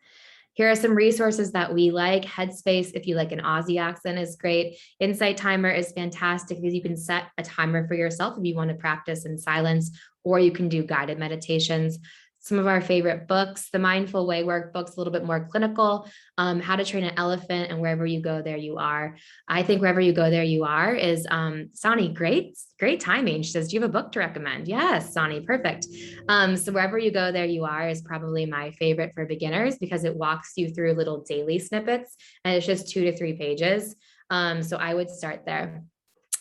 Here are some resources that we like. Headspace, if you like an Aussie accent, is great. Insight Timer is fantastic because you can set a timer for yourself if you want to practice in silence, or you can do guided meditations. Some of our favorite books, the Mindful Way workbook's a little bit more clinical, How to Train an Elephant, and Wherever You Go, There You Are. I think Wherever You Go, There You Are is, Sani, great timing. She says, do you have a book to recommend? Yes, Sani, perfect. So Wherever You Go, There You Are is probably my favorite for beginners because it walks you through little daily snippets and it's just 2 to 3 pages. So I would start there.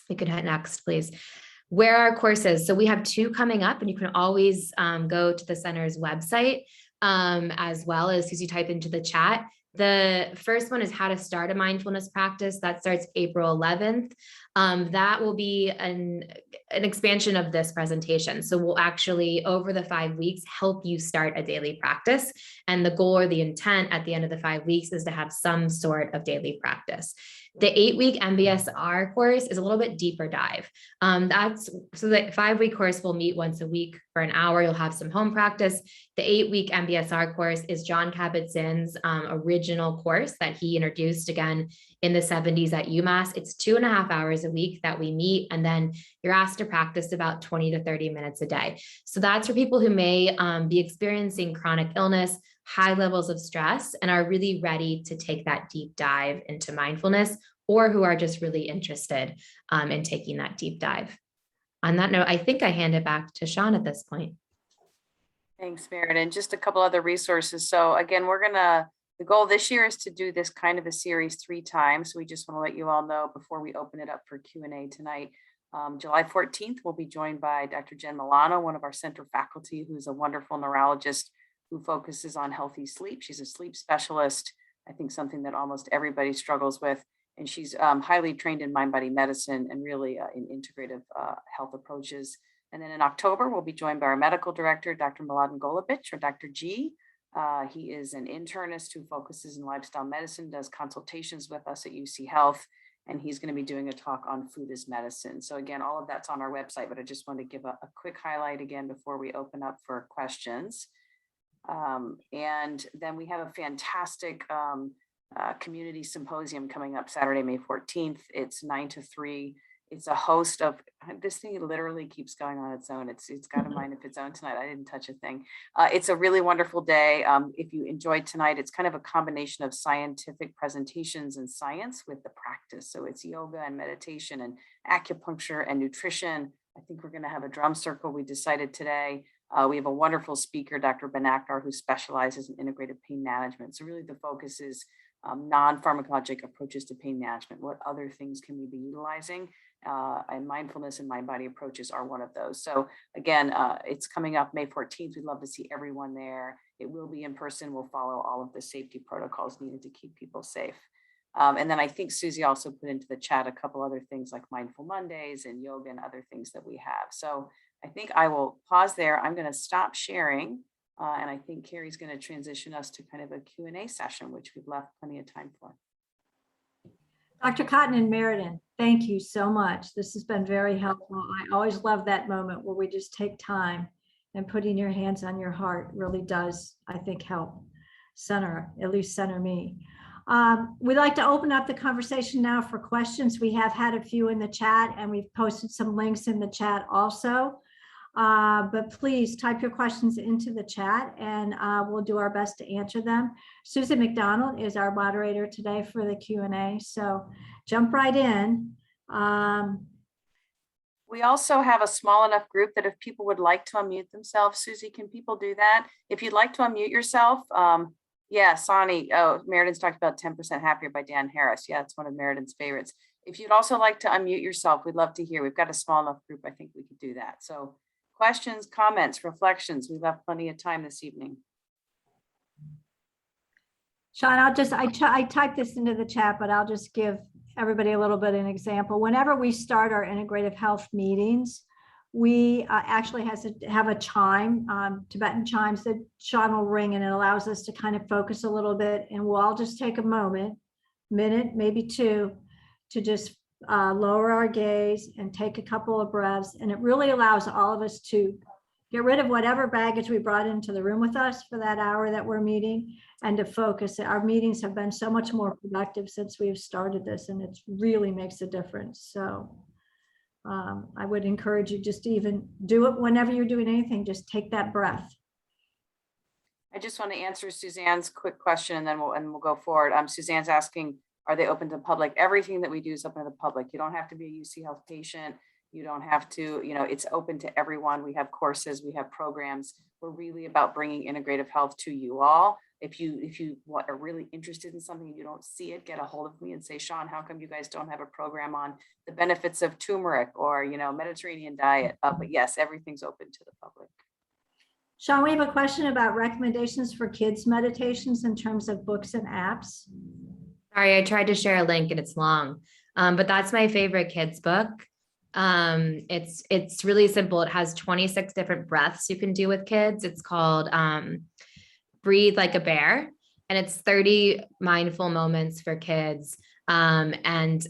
We could hit next, please. Where are courses? So we have 2 coming up, and you can always go to the center's website as well as you type into the chat. The first one is how to start a mindfulness practice. That starts April 11th. That will be an expansion of this presentation. So we'll actually, over the 5 weeks, help you start a daily practice. And the goal or the intent at the end of the 5 weeks is to have some sort of daily practice. The 8-week MBSR course is a little bit deeper dive. So the 5-week course will meet once a week for an hour. You'll have some home practice. The 8-week MBSR course is John Kabat-Zinn's original course that he introduced again in the 70s at UMass. It's 2.5 hours a week that we meet, and then you're asked to practice about 20 to 30 minutes a day. So that's for people who may be experiencing chronic illness, high levels of stress, and are really ready to take that deep dive into mindfulness, or who are just really interested in taking that deep dive. On that note, I think I hand it back to Sean at this point. Thanks, Merritt. And just a couple other resources. So again, the goal this year is to do this kind of a series 3 times. So we just want to let you all know before we open it up for Q&A tonight. July 14th, we'll be joined by Dr. Jen Milano, one of our center faculty, who's a wonderful neurologist who focuses on healthy sleep. She's a sleep specialist, I think something that almost everybody struggles with. And she's highly trained in mind-body medicine and really in integrative health approaches. And then in October, we'll be joined by our medical director, Dr. Mladen Golubic, or Dr. G. He is an internist who focuses in lifestyle medicine, does consultations with us at UC Health, and he's going to be doing a talk on food as medicine. So again, all of that's on our website, but I just want to give a quick highlight again before we open up for questions. And then we have a fantastic community symposium coming up Saturday, May 14th. It's 9 to 3. It's a host of, this thing literally keeps going on its own. It's got a mind of its own tonight. I didn't touch a thing. It's a really wonderful day. If you enjoyed tonight, it's kind of a combination of scientific presentations and science with the practice. So it's yoga and meditation and acupuncture and nutrition. I think we're going to have a drum circle. We decided today. We have a wonderful speaker, Dr. Ben Akhtar, who specializes in integrative pain management. So really the focus is non-pharmacologic approaches to pain management. What other things can we be utilizing? And mindfulness and mind-body approaches are one of those. So again, it's coming up May 14th. We'd love to see everyone there. It will be in person. We'll follow all of the safety protocols needed to keep people safe. And then I think Susie also put into the chat a couple other things like Mindful Mondays and yoga and other things that we have. So I think I will pause there. I'm going to stop sharing. And I think Carrie's going to transition us to kind of a Q&A session, which we've left plenty of time for. Dr. Cotton and Meriden, thank you so much. This has been very helpful. I always love that moment where we just take time, and putting your hands on your heart really does, I think, help at least center me. We'd like to open up the conversation now for questions. We have had a few in the chat, and we've posted some links in the chat also. But please type your questions into the chat, and we'll do our best to answer them. Susan McDonald is our moderator today for the Q&A, so jump right in. We also have a small enough group that if people would like to unmute themselves, Susie, can people do that? If you'd like to unmute yourself, yeah, Sonny, Meriden's talked about 10% Happier by Dan Harris. Yeah, it's one of Meriden's favorites. If you'd also like to unmute yourself, we'd love to hear. We've got a small enough group, I think we could do that. So questions, comments, reflections. We've left plenty of time this evening. Sean, I typed this into the chat, but I'll just give everybody a little bit of an example. Whenever we start our integrative health meetings, we actually have a chime, Tibetan chimes that Sean will ring, and it allows us to kind of focus a little bit. And we'll all just take a minute, maybe 2, to just lower our gaze and take a couple of breaths. And it really allows all of us to get rid of whatever baggage we brought into the room with us for that hour that we're meeting, and to focus. Our meetings have been so much more productive since we've started this, and it really makes a difference. So I would encourage you just to even do it whenever you're doing anything, just take that breath. I just want to answer Suzanne's quick question, and then we'll go forward. Suzanne's asking, are they open to public? Everything that we do is open to the public. You don't have to be a UC Health patient. You don't have to, it's open to everyone. We have courses, we have programs. We're really about bringing integrative health to you all. If you are really interested in something and you don't see it, get a hold of me and say, Sean, how come you guys don't have a program on the benefits of turmeric or, Mediterranean diet? But yes, everything's open to the public. Sean, we have a question about recommendations for kids' meditations in terms of books and apps. Sorry, I tried to share a link and it's long, but that's my favorite kids book. It's really simple. It has 26 different breaths you can do with kids. It's called Breathe Like a Bear, and it's 30 mindful moments for kids And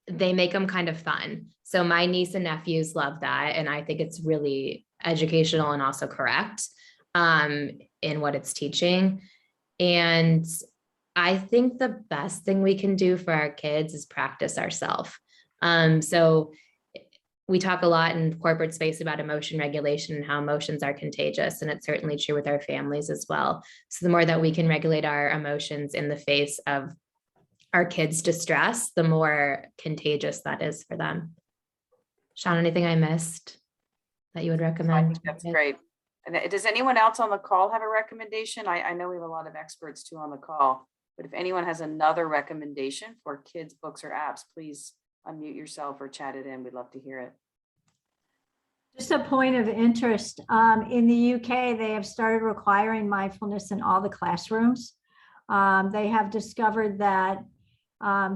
they make them kind of fun. So my niece and nephews love that. And I think it's really educational and also correct in what it's teaching. And I think the best thing we can do for our kids is practice ourselves. So we talk a lot in corporate space about emotion regulation and how emotions are contagious. And it's certainly true with our families as well. So the more that we can regulate our emotions in the face of our kids' distress, the more contagious that is for them. Sean, anything I missed that you would I recommend? think that's great. And does anyone else on the call have a recommendation? I know we have a lot of experts too on the call, but if anyone has another recommendation for kids, books, or apps, please unmute yourself or chat it in. We'd love to hear it. Just a point of interest, in the UK, they have started requiring mindfulness in all the classrooms. They have discovered that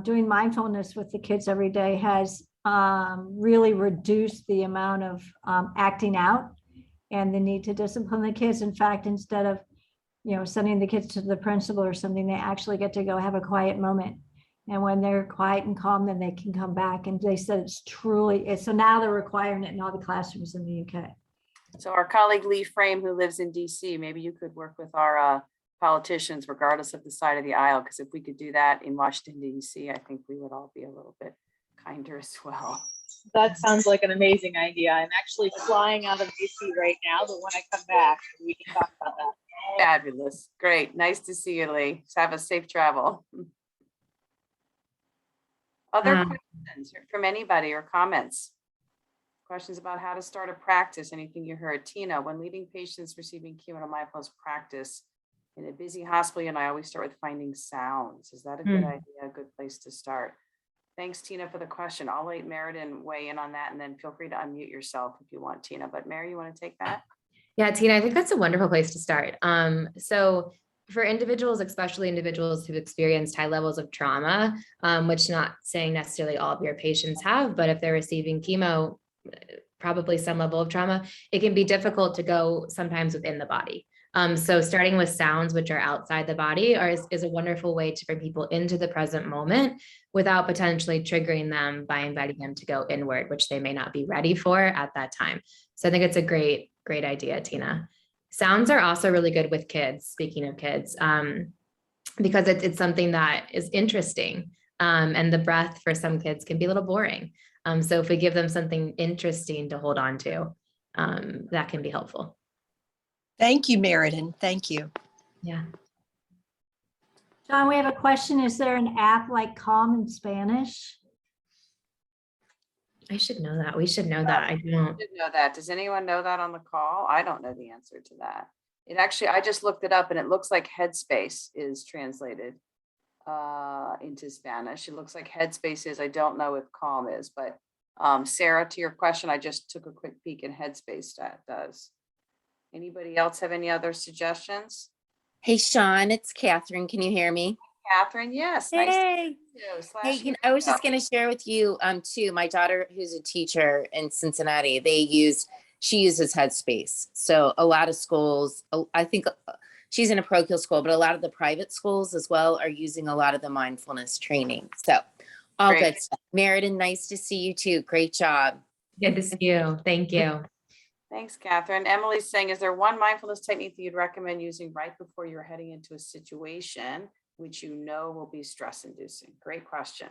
doing mindfulness with the kids every day has really reduced the amount of acting out and the need to discipline the kids. In fact, instead of sending the kids to the principal or something, they actually get to go have a quiet moment. And when they're quiet and calm, then they can come back. And they said so now they're requiring it in all the classrooms in the UK. So our colleague Lee Frame, who lives in DC, maybe you could work with our politicians, regardless of the side of the aisle, because if we could do that in Washington, DC, I think we would all be a little bit kinder as well. That sounds like an amazing idea. I'm actually flying out of DC right now, but when I come back, we can talk about that. Fabulous. Great. Nice to see you, Lee. Have a safe travel. Other questions from anybody or comments? Questions about how to start a practice, anything you heard? Tina, when leading patients receiving chemo and mindfulness practice in a busy hospital, and I always start with finding sounds. Is that a good idea, a good place to start? Thanks, Tina, for the question. I'll let Meriden weigh in on that, and then feel free to unmute yourself if you want, Tina. But Mary, you want to take that? Yeah, Tina, I think that's a wonderful place to start. So for individuals, especially individuals who've experienced high levels of trauma, which not saying necessarily all of your patients have, but if they're receiving chemo, probably some level of trauma, it can be difficult to go sometimes within the body. So starting with sounds which are outside the body is a wonderful way to bring people into the present moment without potentially triggering them by inviting them to go inward, which they may not be ready for at that time. So I think it's a great idea, Tina. Sounds are also really good with kids, speaking of kids, because it's something that is interesting. And the breath for some kids can be a little boring. So if we give them something interesting to hold on to, that can be helpful. Thank you, Meriden. Thank you. Yeah. John, we have a question. Is there an app like Calm in Spanish? I should know that. We should know that. I don't. I didn't know that. Does anyone know that on the call? I don't know the answer to that. It actually, I just looked it up and it looks like Headspace is translated into Spanish. It looks like Headspace is. I don't know if Calm is, but Sarah, to your question, I just took a quick peek and Headspace that does. Anybody else have any other suggestions? Hey, Sean, it's Catherine. Can you hear me? Catherine, yes. Nice to Hey. meet you. Hey, I was just going to share with you too. My daughter, who's a teacher in Cincinnati, she uses Headspace. So a lot of schools, I think she's in a parochial school, but a lot of the private schools as well are using a lot of the mindfulness training. So all Great. good stuff. Meriden, nice to see you too. Great job. Good to see you. Thank you. Thanks, Catherine. Emily's saying, is there one mindfulness technique that you'd recommend using right before you're heading into a situation which you know will be stress inducing? Great question.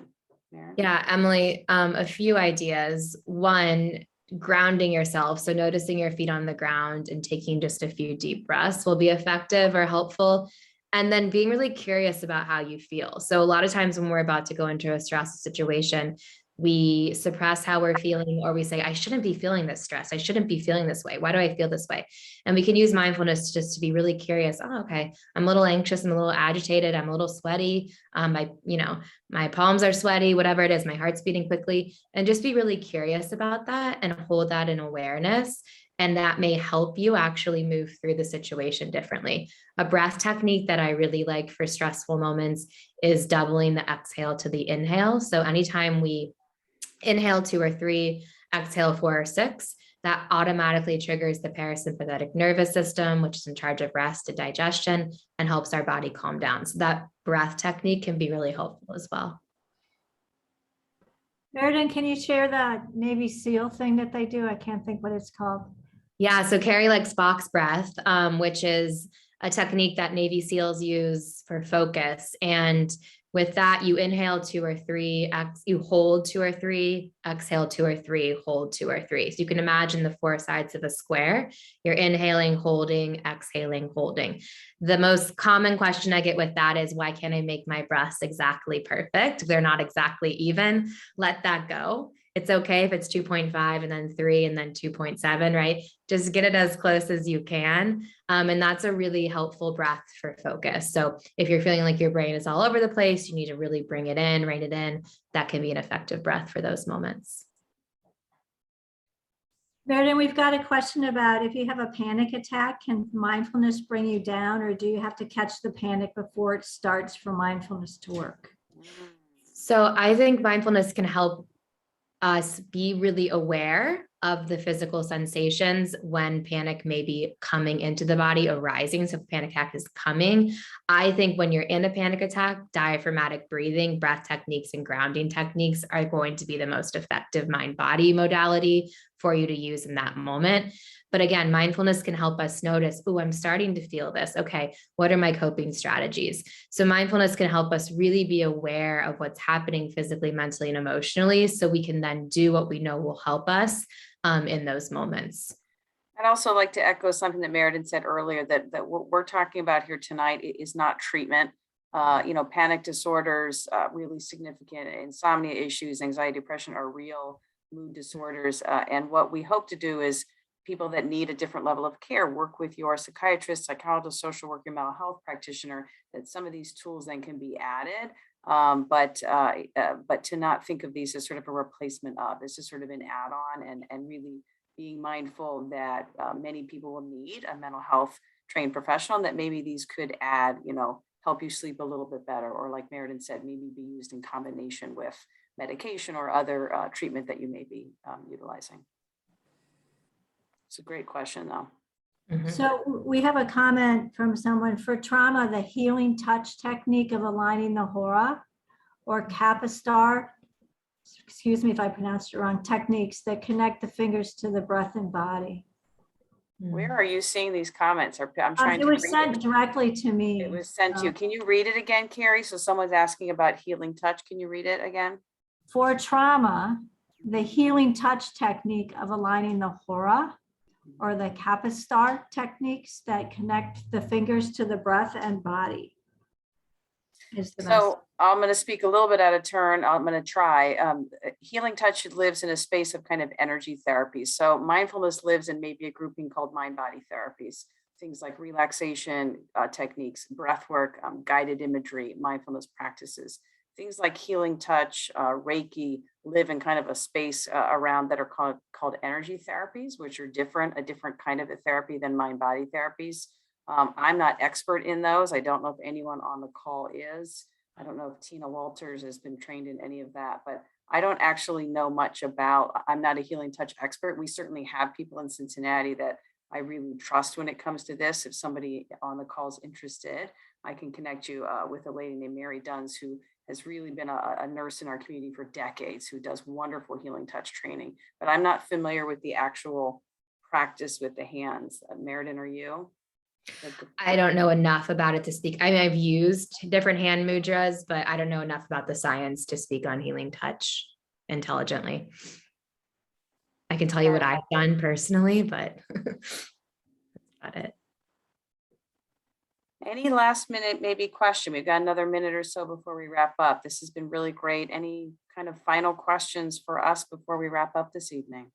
Maren? Yeah, Emily, a few ideas. One, grounding yourself. So noticing your feet on the ground and taking just a few deep breaths will be effective or helpful. And then being really curious about how you feel. So a lot of times when we're about to go into a stressful situation, we suppress how we're feeling, or we say, I shouldn't be feeling this stress. I shouldn't be feeling this way. Why do I feel this way? And we can use mindfulness just to be really curious. Oh, okay. I'm a little anxious. I'm a little agitated. I'm a little sweaty. My palms are sweaty, whatever it is, my heart's beating quickly, and just be really curious about that and hold that in awareness. And that may help you actually move through the situation differently. A breath technique that I really like for stressful moments is doubling the exhale to the inhale. So anytime we inhale 2 or 3, exhale 4 or 6, that automatically triggers the parasympathetic nervous system, which is in charge of rest and digestion, and helps our body calm down. So that breath technique can be really helpful as well. Meriden, can you share the Navy SEAL thing that they do? I can't think what it's called. Yeah, so Carrie likes box breath, which is a technique that Navy SEALs use for focus. And with that, you inhale 2 or 3, you hold 2 or 3, exhale 2 or 3, hold 2 or 3. So you can imagine the 4 sides of a square. You're inhaling, holding, exhaling, holding. The most common question I get with that is, why can't I make my breaths exactly perfect? They're not exactly even. Let that go. It's okay if it's 2.5 and then 3 and then 2.7, right? Just get it as close as you can. And that's a really helpful breath for focus. So if you're feeling like your brain is all over the place, you need to really bring it in, rein it in. That can be an effective breath for those moments. Meriden, we've got a question about if you have a panic attack, can mindfulness bring you down, or do you have to catch the panic before it starts for mindfulness to work? So I think mindfulness can help us be really aware of the physical sensations when panic may be coming into the body, arising. So if panic attack is coming, I think when you're in a panic attack, diaphragmatic breathing, breath techniques, and grounding techniques are going to be the most effective mind-body modality for you to use in that moment. But again, mindfulness can help us notice, oh, I'm starting to feel this. Okay, what are my coping strategies? So mindfulness can help us really be aware of what's happening physically, mentally, and emotionally, so we can then do what we know will help us in those moments. I'd also like to echo something that Meriden said earlier, that what we're talking about here tonight is not treatment. Panic disorders, really significant insomnia issues, anxiety, depression are real mood disorders. And what we hope to do is people that need a different level of care, work with your psychiatrist, psychologist, social worker, mental health practitioner, that some of these tools then can be added. But to not think of these as sort of a replacement of, this is sort of an add-on, and really being mindful that many people will need a mental health trained professional, and that maybe these could add, help you sleep a little bit better, or like Meriden said, maybe be used in combination with medication or other treatment that you may be utilizing. It's a great question though. Mhm. So we have a comment from someone: for trauma, the healing touch technique of aligning the hora or capistar, excuse me if I pronounced it wrong, techniques that connect the fingers to the breath and body. Where are you seeing these comments? I'm trying It to was read sent directly to me. It was sent to you. Can you read it again, Carrie? So someone's asking about healing touch. Can you read it again? For trauma, the healing touch technique of aligning the hora or the capistar techniques that connect the fingers to the breath and body is the best. So I'm going to speak a little bit out of turn. I'm going to try. Healing touch lives in a space of kind of energy therapies. So mindfulness lives in maybe a grouping called mind-body therapies, things like relaxation techniques, breath work, guided imagery, mindfulness practices. Things like healing touch, Reiki live in kind of a space around that are called energy therapies, which are a different kind of a therapy than mind-body therapies. I'm not expert in those. I don't know if anyone on the call is. I don't know if Tina Walters has been trained in any of that, but I don't actually know much about, I'm not a healing touch expert. We certainly have people in Cincinnati that I really trust when it comes to this. If somebody on the call is interested, I can connect you with a lady named Mary Duns, who has really been a nurse in our community for decades, who does wonderful healing touch training, but I'm not familiar with the actual practice with the hands. Meriden, are you? I don't know enough about it to speak. I mean, I've used different hand mudras, but I don't know enough about the science to speak on healing touch intelligently. I can tell you what I've done personally, but that's about it. Any last minute, maybe question? We've got another minute or so before we wrap up. This has been really great. Any kind of final questions for us before we wrap up this evening?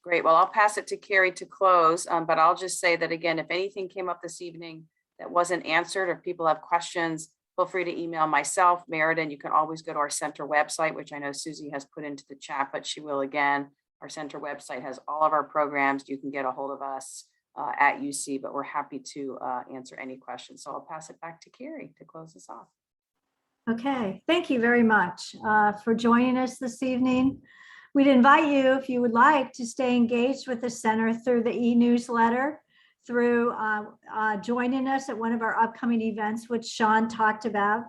Great. Well, I'll pass it to Carrie to close, but I'll just say that again, if anything came up this evening that wasn't answered, or if people have questions, feel free to email myself, Meriden. You can always go to our center website, which I know Susie has put into the chat, but she will again. Our center website has all of our programs. You can get a hold of us at UC, but we're happy to answer any questions. So I'll pass it back to Carrie to close this off. Okay, thank you very much for joining us this evening. We'd invite you, if you would like, to stay engaged with the center through the e-newsletter, through joining us at one of our upcoming events, which Sean talked about.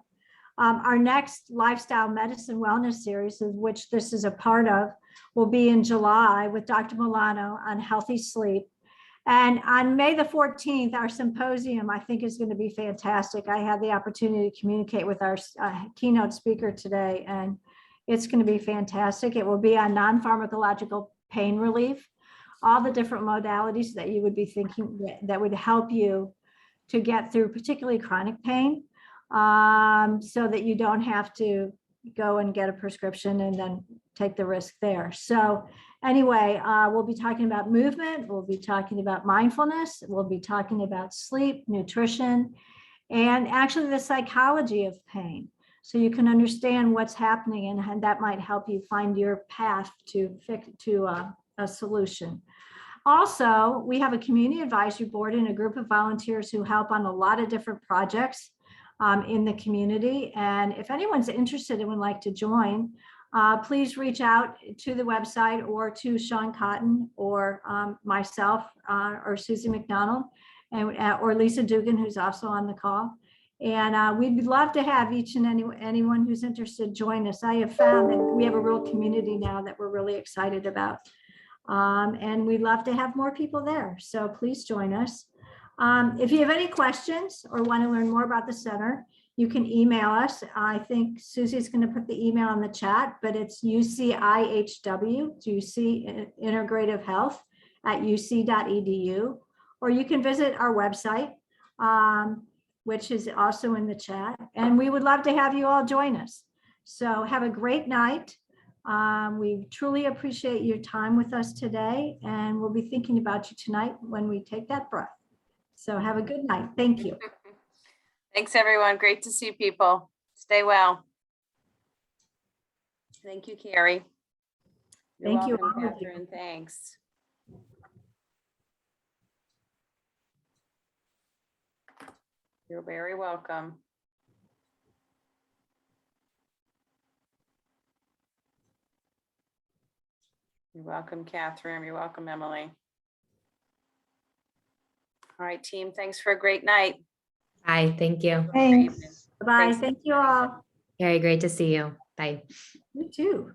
Our next lifestyle medicine wellness series, of which this is a part of, will be in July with Dr. Milano on healthy sleep. And on May the 14th, our symposium, I think, is going to be fantastic. I had the opportunity to communicate with our keynote speaker today, and it's going to be fantastic. It will be on non-pharmacological pain relief, all the different modalities that you would be thinking that would help you to get through particularly chronic pain, so that you don't have to go and get a prescription and then take the risk there. So anyway, we'll be talking about movement, we'll be talking about mindfulness, we'll be talking about sleep, nutrition, and actually the psychology of pain. So you can understand what's happening, and that might help you find your path to a solution. Also, we have a community advisory board and a group of volunteers who help on a lot of different projects in the community. And if anyone's interested and would like to join, please reach out to the website or to Sean Cotton or myself or Susie McDonald and, or Lisa Dugan, who's also on the call. And we'd love to have each and anyone who's interested join us. I have found that we have a real community now that we're really excited about. And we'd love to have more people there. So please join us. If you have any questions or want to learn more about the center, you can email us. I think Susie's going to put the email in the chat, but it's UCIHW, UC Integrative Health at uc.edu, or you can visit our website, which is also in the chat. And we would love to have you all join us. So have a great night. We truly appreciate your time with us today, and we'll be thinking about you tonight when we take that breath. So have a good night. Thank you. Thanks, everyone. Great to see people. Stay well. Thank you, Carrie. You're Thank you, welcome, all of you. Catherine. Thanks. You're very welcome. You're welcome, Catherine. You're welcome, Emily. All right, team, thanks for a great night. Bye. Thank you. Thanks. Bye. Thanks. Thank you all. Very great to see you. Bye. You too.